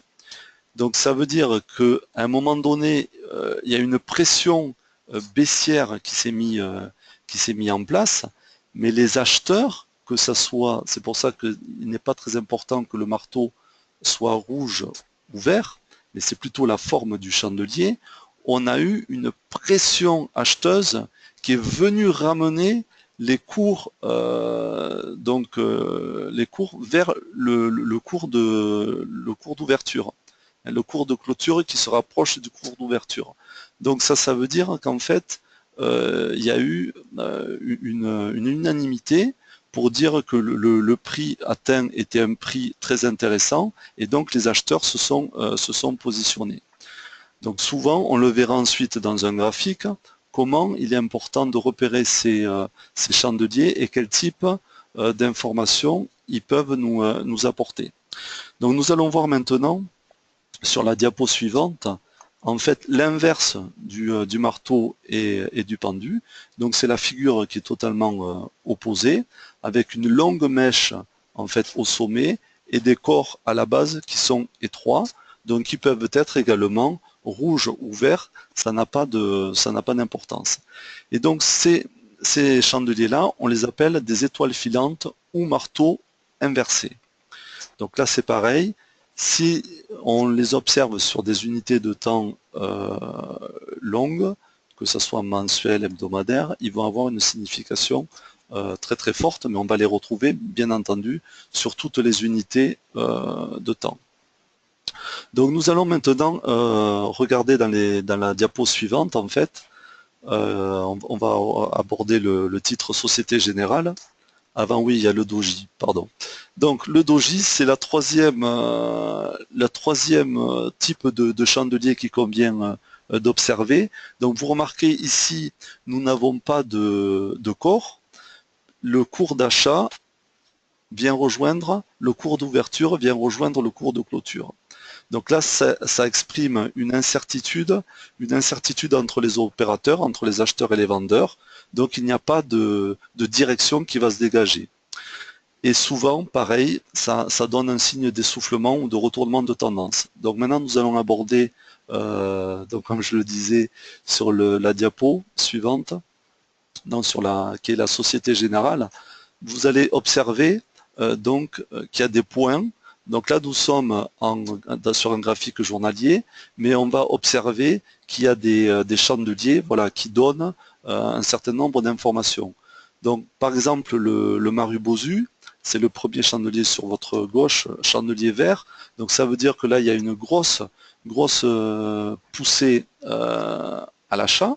Donc ça veut dire qu'à un moment donné, il y a une pression baissière qui s'est mis en place, mais les acheteurs, que ça soit, c'est pour ça qu'il n'est pas très important que le marteau soit rouge ou vert, mais c'est plutôt la forme du chandelier, on a eu une pression acheteuse qui est venue ramener les cours, les cours vers le cours d'ouverture, le cours de clôture qui se rapproche du cours d'ouverture. Donc ça veut dire qu'en fait, il y a eu une unanimité pour dire que le prix atteint était un prix très intéressant et donc les acheteurs se sont positionnés. Donc souvent, on le verra ensuite dans un graphique, comment il est important de repérer ces chandeliers et quel type d'informations ils peuvent nous apporter. Donc nous allons voir maintenant sur la diapo suivante, en fait, l'inverse du marteau et du pendu. Donc c'est la figure qui est totalement opposée, avec une longue mèche en fait au sommet et des corps à la base qui sont étroits, donc qui peuvent être également rouges ou verts, ça n'a pas d'importance. Et donc ces chandeliers-là, on les appelle des étoiles filantes ou marteaux inversés. Donc là, c'est pareil. Si on les observe sur des unités de temps longues, que ce soit mensuelles, hebdomadaires, ils vont avoir une signification très très forte, mais on va les retrouver, bien entendu, sur toutes les unités de temps. Donc nous allons maintenant regarder dans la diapo suivante, en fait, on va aborder le titre Société Générale. Avant, oui, il y a le doji, pardon. Donc, le doji, c'est la troisième type de chandelier qu'il convient d'observer. Donc, vous remarquez ici, nous n'avons pas de corps. Le cours d'achat vient rejoindre, le cours d'ouverture vient rejoindre le cours de clôture. Donc là, ça exprime une incertitude entre les opérateurs, entre les acheteurs et les vendeurs. Donc il n'y a pas de direction qui va se dégager. Et souvent, pareil, ça donne un signe d'essoufflement ou de retournement de tendance. Donc maintenant, nous allons aborder, donc comme je le disais, sur la diapo suivante, donc qui est la Société Générale. Vous allez observer qu'il y a des points. Donc là, nous sommes sur un graphique journalier, mais on va observer qu'il y a des chandeliers voilà, qui donnent un certain nombre d'informations. Donc, par exemple, le Marubozu, c'est le premier chandelier sur votre gauche, chandelier vert. Donc ça veut dire que là, il y a une grosse poussée à l'achat.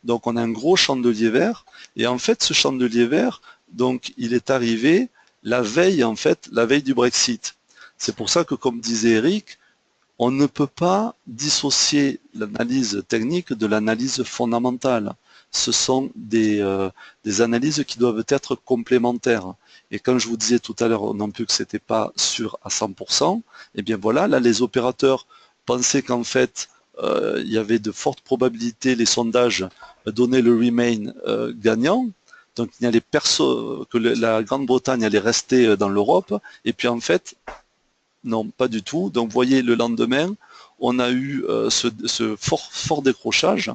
Donc on a un gros chandelier vert. Et en fait, ce chandelier vert, donc il est arrivé la veille, en fait, la veille du Brexit. C'est pour ça que, comme disait Eric, on ne peut pas dissocier l'analyse technique de l'analyse fondamentale. Ce sont des analyses qui doivent être complémentaires. Et quand je vous disais tout à l'heure non plus que c'était pas sûr à 100%, eh bien voilà, là les opérateurs pensaient qu'en fait il y avait de fortes probabilités, les sondages donnaient le Remain gagnant, donc il y allait que la Grande-Bretagne allait rester dans l'Europe, et puis en fait, non, pas du tout. Donc vous voyez, le lendemain, on a eu ce fort décrochage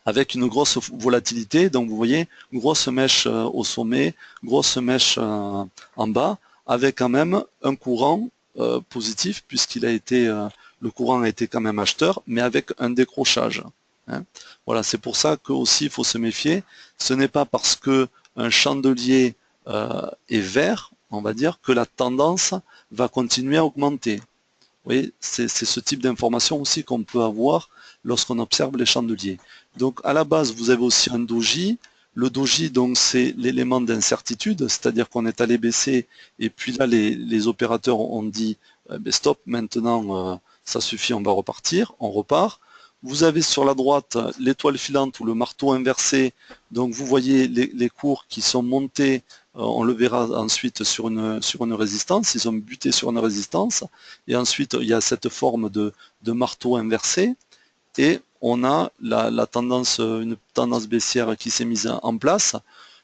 avec une grosse volatilité. Donc vous voyez, grosse mèche au sommet, grosse mèche en bas, avec quand même un courant positif, puisqu'il a été, le courant a été quand même acheteur, mais avec un décrochage. Hein. Voilà, c'est pour ça que aussi il faut se méfier. Ce n'est pas parce que un chandelier est vert, on va dire, que la tendance va continuer à augmenter. Oui, c'est ce type d'information aussi qu'on peut avoir lorsqu'on observe les chandeliers. Donc à la base, vous avez aussi un doji. Le doji, donc, c'est l'élément d'incertitude, c'est-à-dire qu'on est allé baisser et puis là, les opérateurs ont dit stop, maintenant, ça suffit, on va repartir, on repart. Vous avez sur la droite l'étoile filante ou le marteau inversé. Donc vous voyez les cours qui sont montés, on le verra ensuite sur une résistance, ils ont buté sur une résistance. Et ensuite il y a cette forme de marteau inversé. Et on a une tendance baissière qui s'est mise en place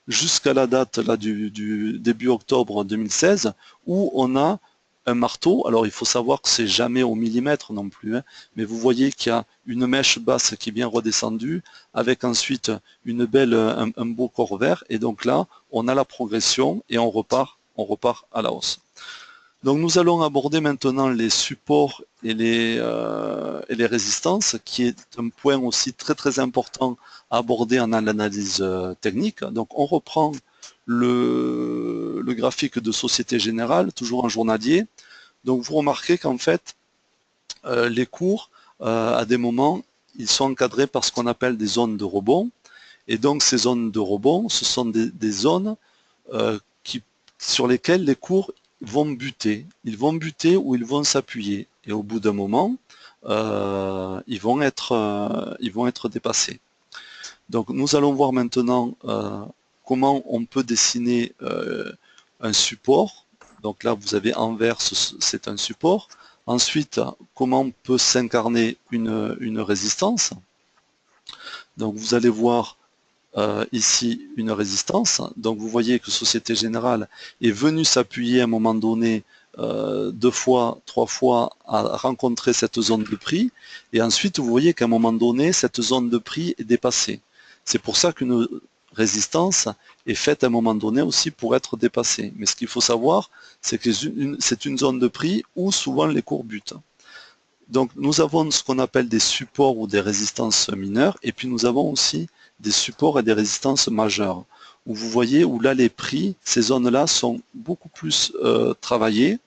jusqu'à la date là, du début octobre 2016 où on a un marteau. Alors il faut savoir que c'est jamais au millimètre non plus, hein, mais vous voyez qu'il y a une mèche basse qui est bien redescendue avec ensuite un beau corps vert et donc là on a la progression et on repart à la hausse. Donc nous allons aborder maintenant les supports et les résistances, qui est un point aussi très très important à aborder en l'analyse technique. Donc on reprend le graphique de Société Générale, toujours en journalier. Donc vous remarquez qu'en fait, les cours, à des moments, ils sont encadrés par ce qu'on appelle des zones de rebond. Et donc ces zones de rebond, ce sont des zones sur lesquelles les cours vont buter. Ils vont buter ou ils vont s'appuyer. Et au bout d'un moment, ils vont être dépassés. Donc nous allons voir maintenant comment on peut dessiner un support. Donc là, vous avez envers, c'est un support. Ensuite, comment peut s'incarner une résistance. Donc vous allez voir ici une résistance. Donc vous voyez que Société Générale est venue s'appuyer à un moment donné 2 fois, 3 fois à rencontrer cette zone de prix. Et ensuite, vous voyez qu'à un moment donné, cette zone de prix est dépassée. C'est pour ça qu'une résistance est faite à un moment donné aussi pour être dépassée. Mais ce qu'il faut savoir, c'est que c'est une zone de prix où souvent les cours butent. Donc nous avons ce qu'on appelle des supports ou des résistances mineures, et puis nous avons aussi des supports et des résistances majeures, où vous voyez où là les prix, ces zones-là sont beaucoup plus travaillées,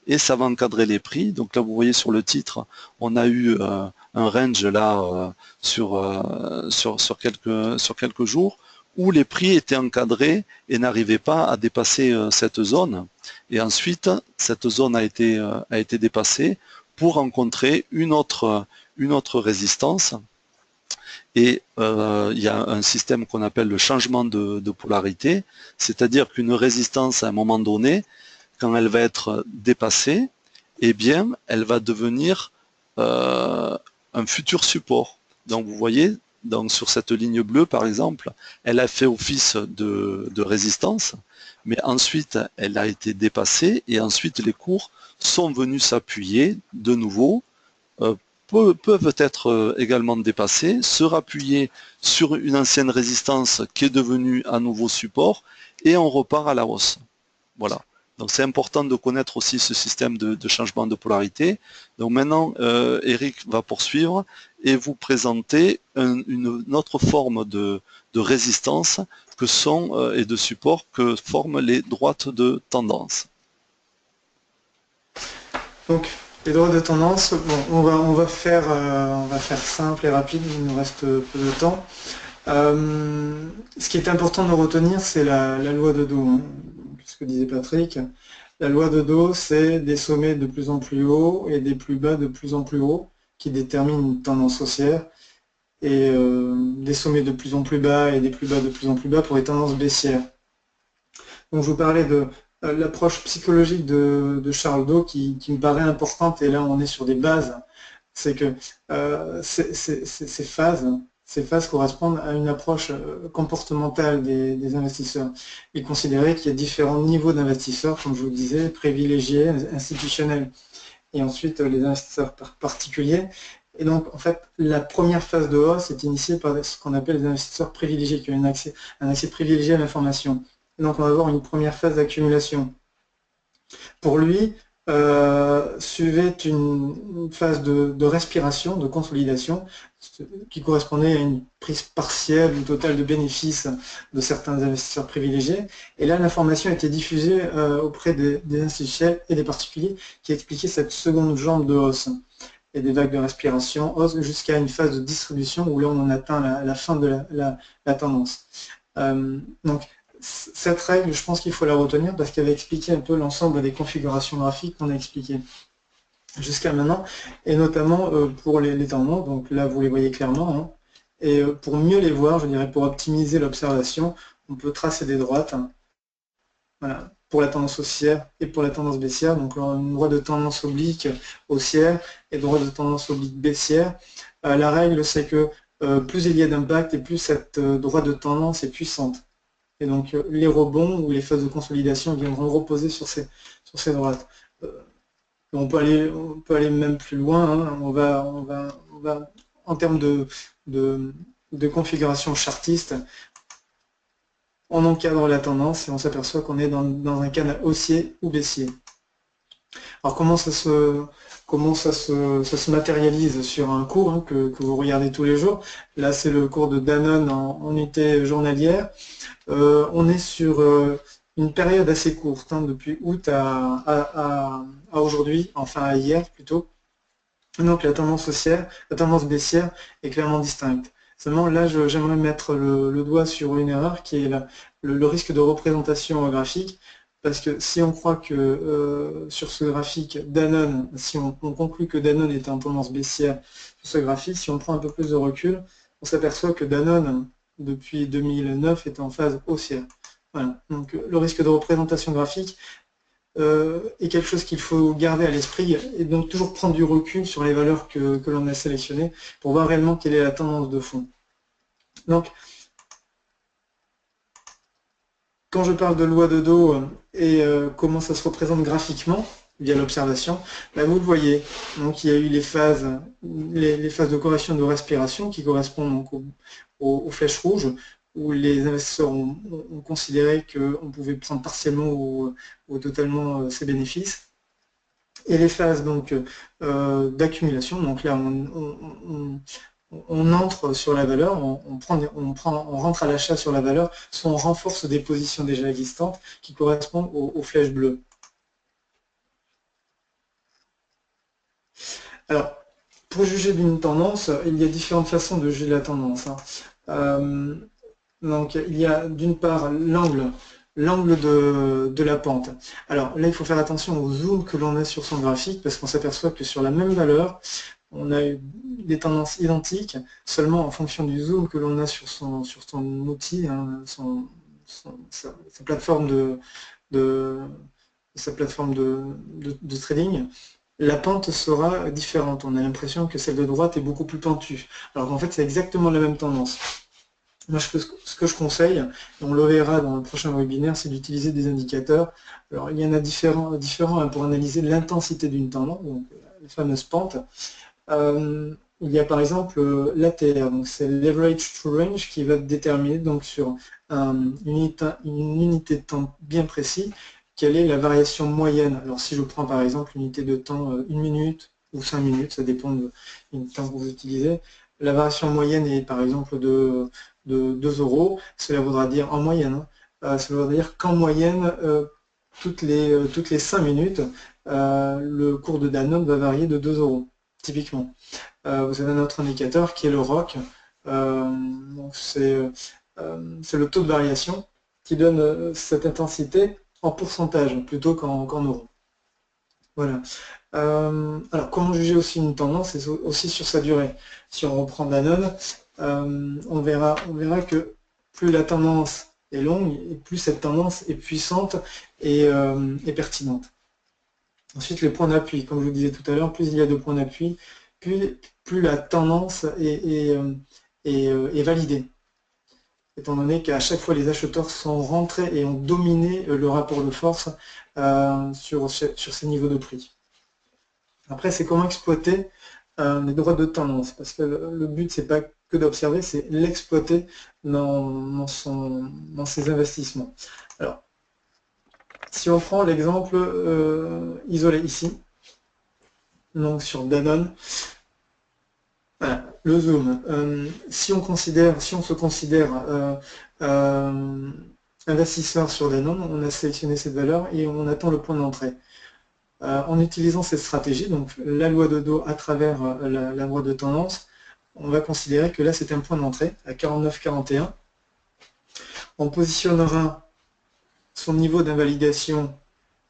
et ça va encadrer les prix. Donc là vous voyez sur le titre, on a eu un range là sur quelques jours, où les prix étaient encadrés et n'arrivaient pas à dépasser cette zone. Et ensuite, cette zone a été dépassée pour rencontrer une autre résistance. Et il y a un système qu'on appelle le changement de polarité, c'est-à-dire qu'une résistance à un moment donné, quand elle va être dépassée, eh bien, elle va devenir un futur support. Donc vous voyez, donc sur cette ligne bleue par exemple, elle a fait office de résistance, mais ensuite elle a été dépassée et ensuite les cours sont venus s'appuyer de nouveau, peuvent être également dépassés, se rappuyer sur une ancienne résistance qui est devenue à nouveau support et on repart à la hausse. Voilà. Donc c'est important de connaître aussi ce système de changement de polarité. Donc maintenant, Eric va poursuivre et vous présenter une autre forme de résistance que sont et de support que forment les droites de tendance. Donc, les droites de tendance, bon, on va faire simple et rapide, il nous reste peu de temps. Ce qui est important de retenir, c'est la loi de Dow, hein, ce que disait Patrick. La loi de Dow, c'est des sommets de plus en plus hauts et des plus bas de plus en plus hauts qui déterminent une tendance haussière, et des sommets de plus en plus bas et des plus bas de plus en plus bas pour les tendances baissières. Donc je vous parlais de l'approche psychologique de Charles Dow qui me paraît importante, et là on est sur des bases. C'est que ces phases correspondent à une approche comportementale des investisseurs. Il considérait qu'il y a différents niveaux d'investisseurs, comme je vous le disais, privilégiés, institutionnels, et ensuite les investisseurs particuliers. Et donc, en fait, la première phase de hausse est initiée par ce qu'on appelle les investisseurs privilégiés, qui ont un accès privilégié à l'information. Donc, on va avoir une première phase d'accumulation. Pour lui, suivait une phase de respiration, de consolidation, qui correspondait à une prise partielle ou totale de bénéfices de certains investisseurs privilégiés. Et là, l'information était diffusée auprès des institutionnels et des particuliers qui expliquaient cette seconde jambe de hausse et des vagues de respiration, hausse jusqu'à une phase de distribution où là, on en atteint la fin de la tendance. Donc, cette règle, je pense qu'il faut la retenir parce qu'elle va expliquer un peu l'ensemble des configurations graphiques qu'on a expliquées jusqu'à maintenant, et notamment pour les tendances. Donc là, vous les voyez clairement. Hein. Et pour mieux les voir, je dirais pour optimiser l'observation, on peut tracer des droites. Hein. Voilà, pour la tendance haussière et pour la tendance baissière. Donc une droite de tendance oblique haussière et droite de tendance oblique baissière. La règle, c'est que plus il y a d'impact et plus cette droite de tendance est puissante. Et donc les rebonds ou les phases de consolidation viendront reposer sur ces droites. On peut aller même plus loin. Hein. On va en termes de configuration chartiste, on encadre la tendance et on s'aperçoit qu'on est dans un canal haussier ou baissier. Alors comment ça se matérialise sur un cours hein, que vous regardez tous les jours? Là, c'est le cours de Danone en unité journalière. On est sur une période assez courte, hein, depuis août à aujourd'hui, enfin à hier plutôt. Donc la tendance haussière, la tendance baissière est clairement distincte. Seulement là, j'aimerais mettre le doigt sur une erreur qui est le risque de représentation graphique, parce que si on croit que sur ce graphique Danone, si on conclut que Danone est en tendance baissière sur ce graphique, si on prend un peu plus de recul, on s'aperçoit que Danone, depuis 2009, est en phase haussière. Voilà. Donc le risque de représentation graphique est quelque chose qu'il faut garder à l'esprit et donc toujours prendre du recul sur les valeurs que l'on a sélectionnées pour voir réellement quelle est la tendance de fond. Donc, quand je parle de loi de dos et comment ça se représente graphiquement via l'observation, là vous le voyez, donc il y a eu les phases de correction de respiration qui correspondent donc aux flèches rouges, où les investisseurs ont considéré qu'on pouvait prendre partiellement ou totalement ces bénéfices. Et les phases donc d'accumulation, donc là on entre sur la valeur, on rentre à l'achat sur la valeur, soit on renforce des positions déjà existantes qui correspondent aux flèches bleues. Alors, pour juger d'une tendance, il y a différentes façons de juger la tendance. Donc il y a d'une part l'angle de la pente. Alors là, il faut faire attention au zoom que l'on a sur son graphique, parce qu'on s'aperçoit que sur la même valeur, on a eu des tendances identiques, seulement en fonction du zoom que l'on a sur son outil, hein, sa plateforme de trading, la pente sera différente. On a l'impression que celle de droite est beaucoup plus pentue, alors qu'en fait c'est exactement la même tendance. Moi, ce que je conseille, et on le verra dans le prochain webinaire, c'est d'utiliser des indicateurs. Alors, il y en a différents hein, pour analyser l'intensité d'une tendance, donc la fameuse pente. Il y a par exemple l'ATR, donc c'est l'Average True Range qui va déterminer donc sur une unité de temps bien précis, quelle est la variation moyenne. Alors si je prends par exemple l'unité de temps 1 minute ou 5 minutes, ça dépend du temps que vous utilisez, la variation moyenne est par exemple de 2 euros, cela voudra dire en moyenne, cela voudra dire qu'en moyenne, toutes les 5 minutes, le cours de Danone va varier de 2 euros, typiquement. Vous avez un autre indicateur qui est le ROC, c'est le taux de variation qui donne cette intensité en pourcentage plutôt qu'en euros. Voilà. Alors, comment juger aussi une tendance? C'est aussi sur sa durée. Si on reprend Danone, on verra que plus la tendance est longue, et plus cette tendance est puissante et pertinente. Ensuite, les points d'appui. Comme je vous disais tout à l'heure, plus il y a de points d'appui, plus la tendance est validée. Étant donné qu'à chaque fois, les acheteurs sont rentrés et ont dominé le rapport de force sur ces niveaux de prix. Après, c'est comment exploiter les droits de tendance, parce que le but, c'est pas que d'observer, c'est l'exploiter dans ses investissements. Alors, si on prend l'exemple isolé ici, donc sur Danone, voilà, le zoom. Si on se considère investisseur sur Danone, on a sélectionné cette valeur et on attend le point d'entrée. En utilisant cette stratégie, donc la loi de dos à travers la loi de tendance, on va considérer que là c'est un point d'entrée à 49,41. On positionnera son niveau d'invalidation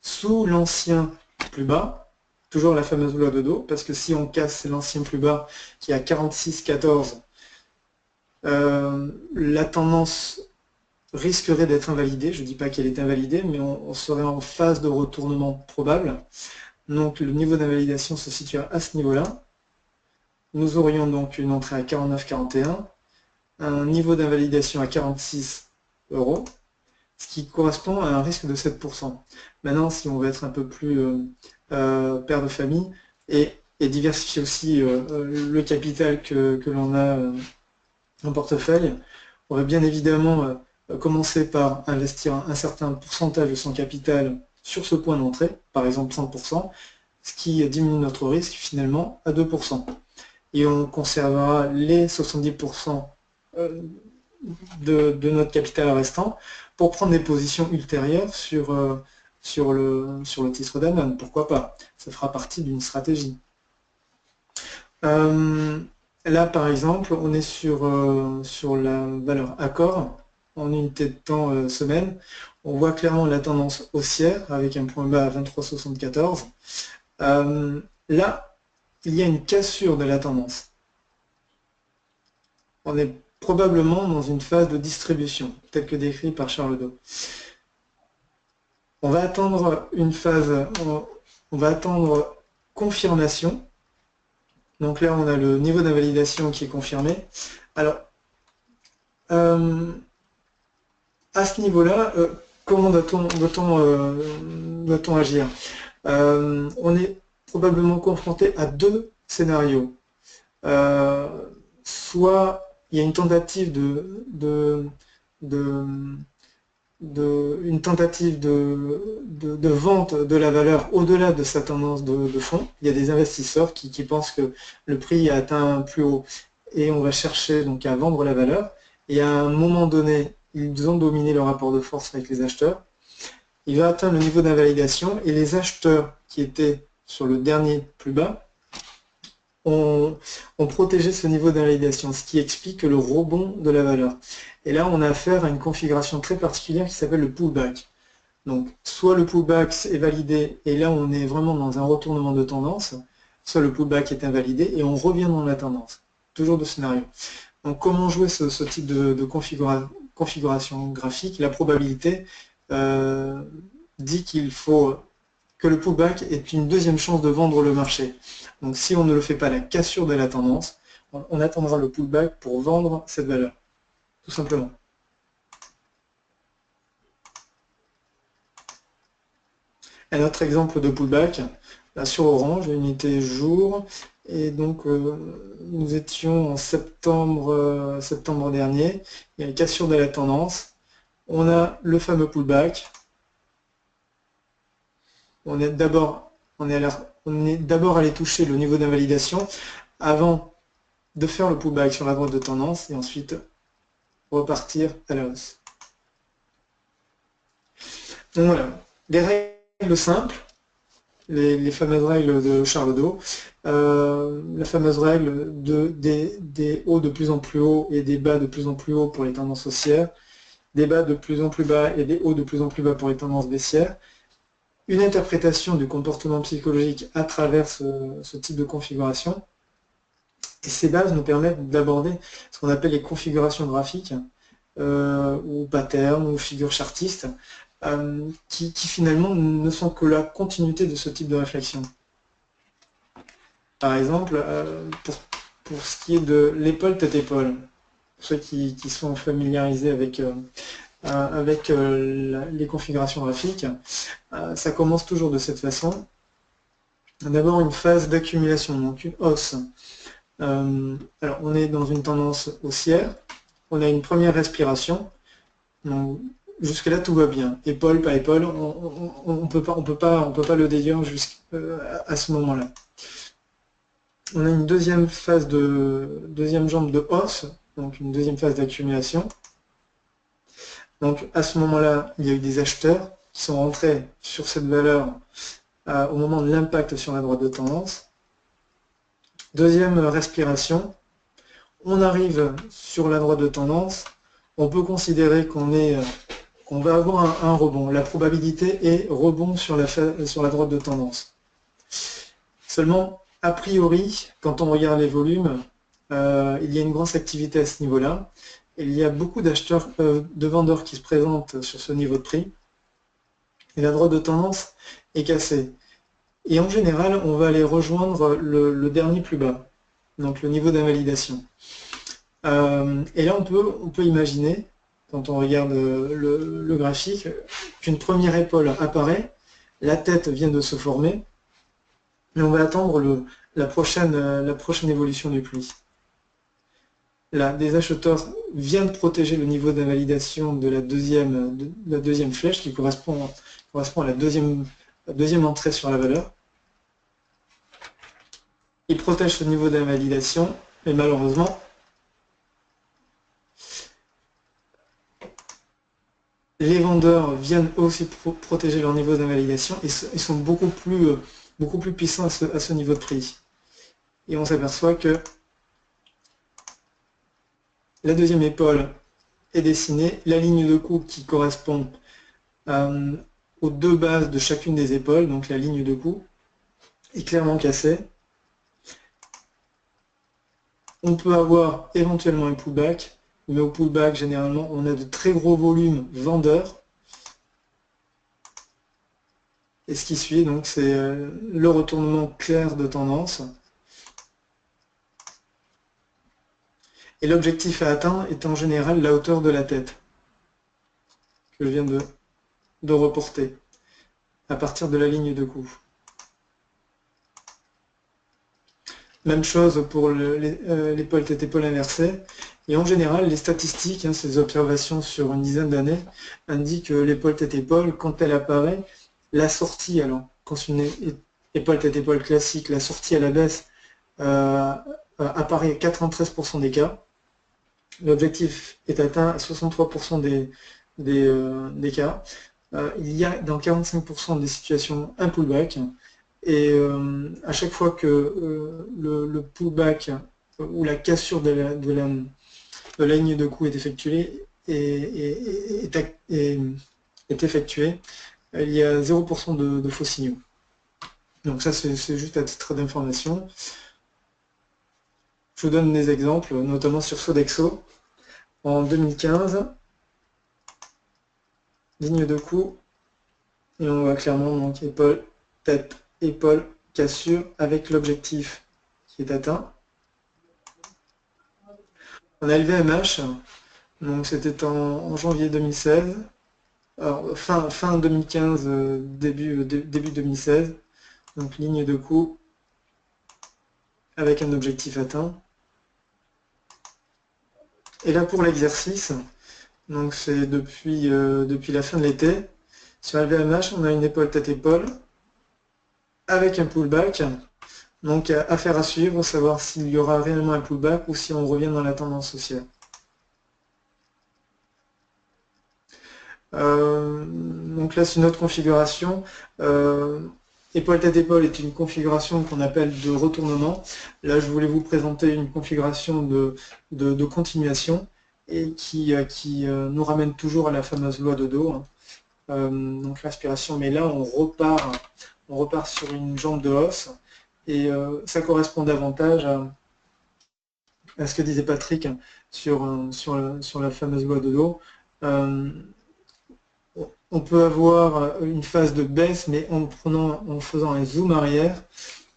sous l'ancien plus bas, toujours la fameuse loi de dos, parce que si on casse l'ancien plus bas qui est à 46,14, la tendance risquerait d'être invalidée. Je ne dis pas qu'elle est invalidée, mais on serait en phase de retournement probable. Donc le niveau d'invalidation se situerait à ce niveau-là. Nous aurions donc une entrée à 49,41, un niveau d'invalidation à 46 euros, ce qui correspond à un risque de 7%. Maintenant, si on veut être un peu plus père de famille et diversifier aussi le capital que l'on a en portefeuille, on va bien évidemment commencer par investir un certain pourcentage de son capital sur ce point d'entrée, par exemple 30%, ce qui diminue notre risque finalement à 2%. Et on conservera les 70% de notre capital restant pour prendre des positions ultérieures sur le titre Danone. Pourquoi pas? Ça fera partie d'une stratégie. Euh, Là, par exemple, on est sur la valeur accord en unité de temps semaine. On voit clairement la tendance haussière avec un point bas à 23,74. Là, il y a une cassure de la tendance. On est probablement dans une phase de distribution, telle que décrit par Charles Dow. On va attendre une phase, on va attendre confirmation. Donc là, on a le niveau d'invalidation qui est confirmé. Alors, à ce niveau-là, comment doit-on agir? On est probablement confronté à deux scénarios. Soit il y a une tentative une tentative de vente de la valeur au-delà de sa tendance de fond. Il y a des investisseurs qui pensent que le prix a atteint un plus haut et on va chercher donc à vendre la valeur. Et à un moment donné, ils ont dominé le rapport de force avec les acheteurs. Il va atteindre le niveau d'invalidation et les acheteurs qui étaient sur le dernier plus bas ont protégé ce niveau d'invalidation, ce qui explique le rebond de la valeur. Et là, on a affaire à une configuration très particulière qui s'appelle le pullback. Donc, soit le pullback est validé, et là, on est vraiment dans un retournement de tendance, soit le pullback est invalidé, et on revient dans la tendance. Toujours de scénario. Donc, comment jouer ce type de configuration graphique? La probabilité dit qu'il faut que le pullback est une deuxième chance de vendre le marché. Donc si on ne le fait pas la cassure de la tendance, on attendra le pullback pour vendre cette valeur, tout simplement. Un autre exemple de pullback, là sur Orange, l'unité jour, et donc nous étions en septembre dernier, il y a une cassure de la tendance, on a le fameux pullback, on est d'abord allé toucher le niveau d'invalidation avant de faire le pullback sur la droite de tendance et ensuite repartir à la hausse. Donc voilà, des règles simples, les fameuses règles de Charles Dow, la fameuse règle des hauts de plus en plus hauts et des bas de plus en plus hauts pour les tendances haussières, des bas de plus en plus bas et des hauts de plus en plus bas pour les tendances baissières, une interprétation du comportement psychologique à travers ce type de configuration. Et ces bases nous permettent d'aborder ce qu'on appelle les configurations graphiques, ou patterns, ou figures chartistes, qui finalement ne sont que la continuité de ce type de réflexion. Par exemple, pour ce qui est de l'épaule tête-épaule, pour ceux qui sont familiarisés avec les configurations graphiques, ça commence toujours de cette façon. D'abord une phase d'accumulation, donc une hausse. Alors on est dans une tendance haussière, on a une première respiration, donc jusque là tout va bien, épaule, pas épaule, on peut pas le déduire jusqu'à ce moment-là. On a une deuxième jambe de hausse, donc une deuxième phase d'accumulation. Donc à ce moment-là, il y a eu des acheteurs qui sont rentrés sur cette valeur au moment de l'impact sur la droite de tendance. Deuxième respiration, on arrive sur la droite de tendance, on peut considérer qu'on va avoir un rebond. La probabilité est rebond sur la droite de tendance. Seulement, a priori, quand on regarde les volumes, il y a une grosse activité à ce niveau-là. Il y a beaucoup d'acheteurs, de vendeurs qui se présentent sur ce niveau de prix. Et la droite de tendance est cassée. Et en général, on va aller rejoindre le dernier plus bas, donc le niveau d'invalidation. Et là, on peut imaginer, quand on regarde le graphique, qu'une première épaule apparaît, la tête vient de se former, et on va attendre la prochaine évolution du prix. Là, des acheteurs viennent protéger le niveau d'invalidation de la deuxième flèche qui correspond à la deuxième entrée sur la valeur. Ils protègent ce niveau d'invalidation, mais malheureusement, les vendeurs viennent aussi protéger leur niveau d'invalidation et ils sont beaucoup plus puissants à ce niveau de prix. et on s'aperçoit que la deuxième épaule est dessinée, la ligne de coupe qui correspond aux deux bases de chacune des épaules, donc la ligne de coupe, est clairement cassée. On peut avoir éventuellement un pullback, mais au pullback, généralement, on a de très gros volumes vendeurs. Et ce qui suit, donc, c'est le retournement clair de tendance. Et l'objectif à atteindre est en général la hauteur de la tête, que je viens de reporter, à partir de la ligne de coup. Même chose pour l'épaule tête-épaule inversée. Et en général, les statistiques, ces observations sur une dizaine d'années, indiquent que l'épaule tête-épaule, quand elle apparaît, la sortie, alors quand c'est une épaule tête-épaule classique, la sortie à la baisse apparaît à 93% des cas. L'objectif est atteint à 63% des cas. Il y a dans 45% des situations un pullback. Et à chaque fois que le pullback ou la cassure de la ligne de coup est effectuée, est effectuée, il y a 0% de faux signaux. Donc ça, c'est juste à titre d'information. Je vous donne des exemples, notamment sur Sodexo. En 2015, ligne de coup, et on voit clairement donc épaule, tête, épaule, cassure avec l'objectif qui est atteint. On a LVMH, donc c'était en janvier 2016, alors fin 2015, début 2016, donc ligne de coup avec un objectif atteint. Et là pour l'exercice, donc c'est depuis la fin de l'été, sur LVMH on a une épaule tête-épaule avec un pullback. Donc affaire à suivre, savoir s'il y aura réellement un pullback ou si on revient dans la tendance haussière. Donc là c'est une autre configuration. Épaule tête épaule est une configuration qu'on appelle de retournement. Là je voulais vous présenter une configuration de continuation et qui nous ramène toujours à la fameuse loi de dos. Donc l'aspiration, mais là on repart sur une jambe de hausse. Et ça correspond davantage à ce que disait Patrick sur la fameuse loi de dos. On peut avoir une phase de baisse, mais en faisant un zoom arrière,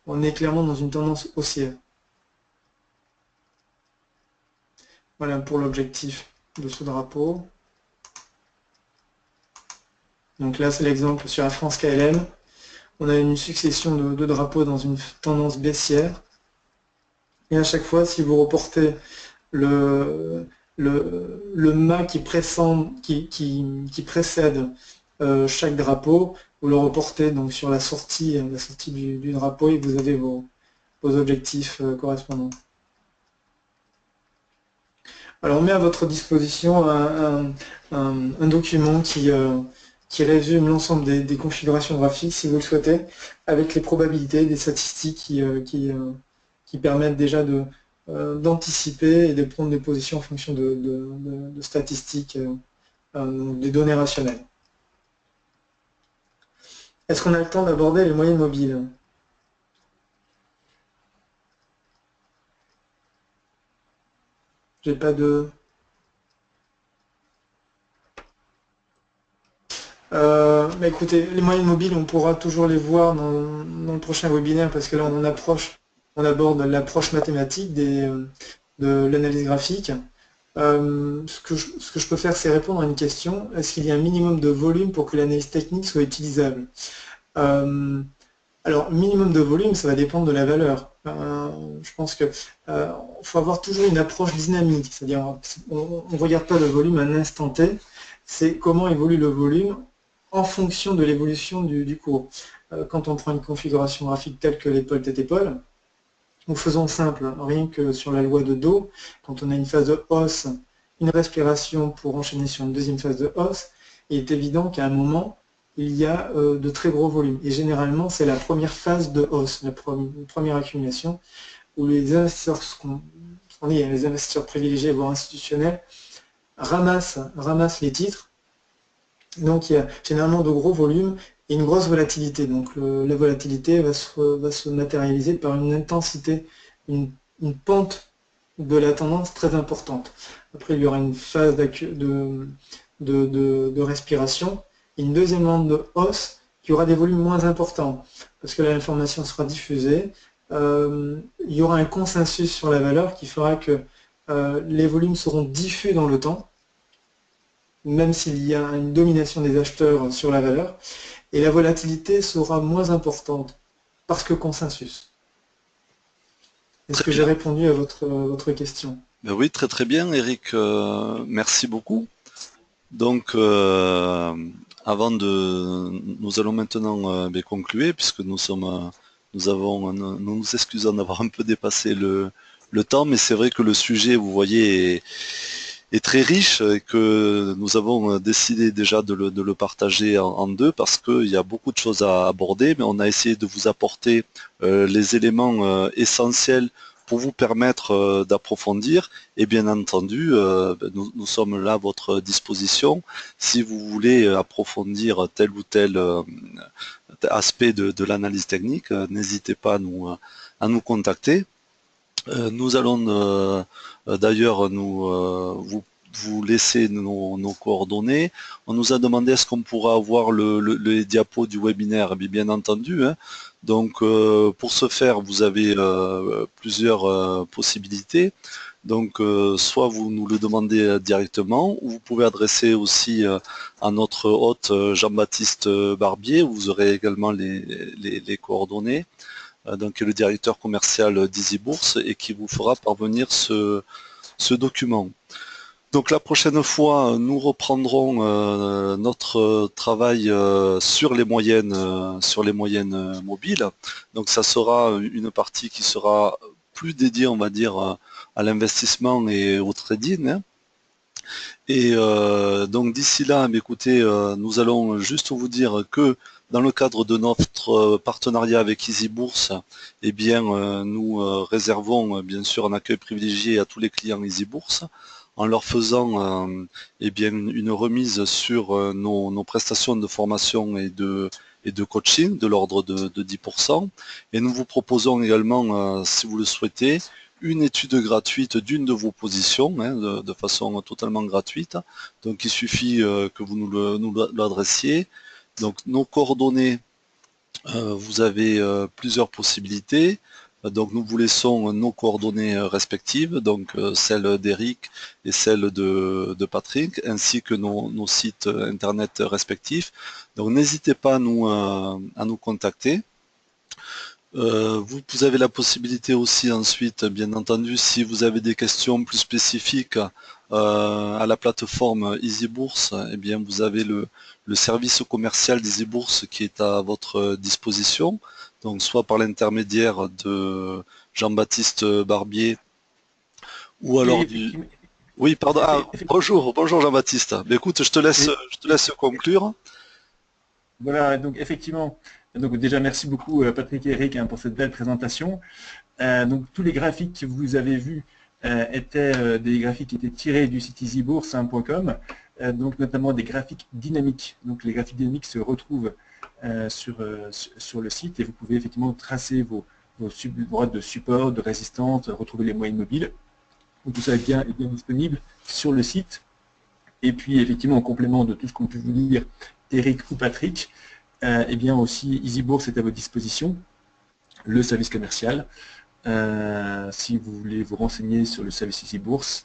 on est clairement dans une tendance haussière. Voilà pour l'objectif de ce drapeau. Donc là, c'est l'exemple sur la France KLM. On a une succession de drapeaux dans une tendance baissière. Et à chaque fois, si vous reportez le mât qui précède chaque drapeau, vous le reportez donc sur la sortie du drapeau et vous avez vos objectifs correspondants. Alors on met à votre disposition un document qui résume l'ensemble des configurations graphiques, si vous le souhaitez, avec les probabilités, des statistiques qui permettent déjà d'anticiper et de prendre des positions en fonction de statistiques, des données rationnelles. Est-ce qu'on a le temps d'aborder les moyennes mobiles? J'ai pas de... Mais écoutez, les moyennes mobiles, on pourra toujours les voir dans le prochain webinaire parce que là on aborde l'approche mathématique de l'analyse graphique. Ce que je peux faire, c'est répondre à une question. Est-ce qu'il y a un minimum de volume pour que l'analyse technique soit utilisable? Alors, minimum de volume, ça va dépendre de la valeur. Je pense qu'il faut avoir toujours une approche dynamique, c'est-à-dire on ne regarde pas le volume à un instant T, c'est comment évolue le volume en fonction de l'évolution du cours. Quand on prend une configuration graphique telle que l'épaule tête-épaule, nous faisons simple, rien que sur la loi de dos, quand on a une phase de hausse, une respiration pour enchaîner sur une deuxième phase de hausse, il est évident qu'à un moment, il y a de très gros volumes. Et généralement, c'est la première phase de hausse, la première accumulation, où les investisseurs, les investisseurs privilégiés, voire institutionnels, ramassent les titres. Donc il y a généralement de gros volumes et une grosse volatilité. Donc la volatilité va se matérialiser par une intensité, une pente de la tendance très importante. Après, il y aura une phase de respiration, et une deuxième onde de hausse qui aura des volumes moins importants, parce que l'information sera diffusée. Il y aura un consensus sur la valeur qui fera que les volumes seront diffus dans le temps, même s'il y a une domination des acheteurs sur la valeur, et la volatilité sera moins importante, parce que consensus. Est-ce que j'ai répondu à votre question? Ben oui, très très bien, Eric. Merci beaucoup. Donc, nous allons maintenant conclure, puisque nous nous excusons d'avoir un peu dépassé le temps, mais c'est vrai que le sujet, vous voyez, est très riche et que nous avons décidé déjà de le partager en deux parce qu'il y a beaucoup de choses à aborder, mais on a essayé de vous apporter les éléments essentiels pour vous permettre d'approfondir. Et bien entendu, nous sommes là à votre disposition. Si vous voulez approfondir tel ou tel aspect de l'analyse technique, n'hésitez pas à nous contacter. Nous allons d'ailleurs vous laisser nos coordonnées. On nous a demandé est-ce qu'on pourra avoir les diapos du webinaire, bien entendu. Hein. Donc pour ce faire, vous avez plusieurs possibilités. Donc soit vous nous le demandez directement, ou vous pouvez adresser aussi à notre hôte Jean-Baptiste Barbier, où vous aurez également les coordonnées. Donc le directeur commercial d'EasyBourse et qui vous fera parvenir ce document. Donc la prochaine fois, nous reprendrons notre travail sur les moyennes mobiles. Donc ça sera une partie qui sera plus dédiée, on va dire, à l'investissement et au trading. Hein. Et donc d'ici là, écoutez, nous allons juste vous dire que dans le cadre de notre partenariat avec EasyBourse, eh bien, nous réservons bien sûr un accueil privilégié à tous les clients EasyBourse en leur faisant eh bien, une remise sur nos prestations de formation et de coaching de l'ordre de 10%. Et nous vous proposons également, si vous le souhaitez, une étude gratuite d'une de vos positions, hein, de façon totalement gratuite. Donc il suffit que vous nous l'adressiez. Donc nos coordonnées, vous avez plusieurs possibilités. Donc nous vous laissons nos coordonnées respectives, donc celles d'Eric et celles de Patrick, ainsi que nos sites internet respectifs. Donc n'hésitez pas à nous contacter. Vous avez la possibilité aussi ensuite, bien entendu, si vous avez des questions plus spécifiques à la plateforme EasyBourse, eh bien vous avez le service commercial d'EasyBourse qui est à votre disposition, donc soit par l'intermédiaire de Jean-Baptiste Barbier ou alors du... Oui, pardon. Ah, bonjour Jean-Baptiste. Écoute, je te laisse conclure. Voilà, donc effectivement, donc déjà merci beaucoup Patrick et Eric pour cette belle présentation. Donc tous les graphiques que vous avez vus étaient des graphiques qui étaient tirés du site easybourse.com, donc notamment des graphiques dynamiques. Donc les graphiques dynamiques se retrouvent sur le site et vous pouvez effectivement tracer vos droites de support, de résistance, retrouver les moyennes mobiles. Donc tout ça est bien disponible sur le site. Et puis effectivement en complément de tout ce qu'on peut vous dire Eric ou Patrick, eh bien aussi EasyBourse est à votre disposition, le service commercial. Si vous voulez vous renseigner sur le service EasyBourse,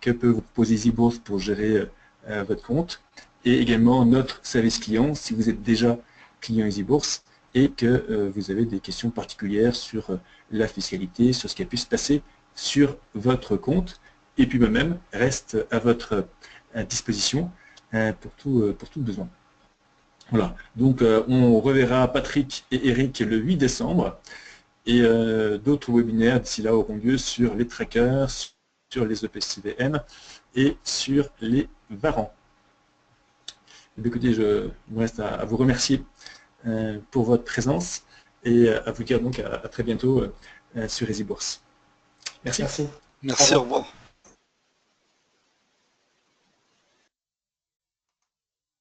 que peut vous proposer EasyBourse pour gérer votre compte, et également notre service client si vous êtes déjà client EasyBourse et que vous avez des questions particulières sur la fiscalité, sur ce qui a pu se passer sur votre compte, et puis moi-même reste à votre disposition pour tout besoin. Voilà, donc on reverra Patrick et Eric le 8 décembre et d'autres webinaires d'ici là auront lieu sur les trackers, sur les EPCVM et sur les varans. Écoutez, je me reste à vous remercier pour votre présence et à vous dire donc à très bientôt sur EasyBourse. Merci. Merci. Merci, au revoir.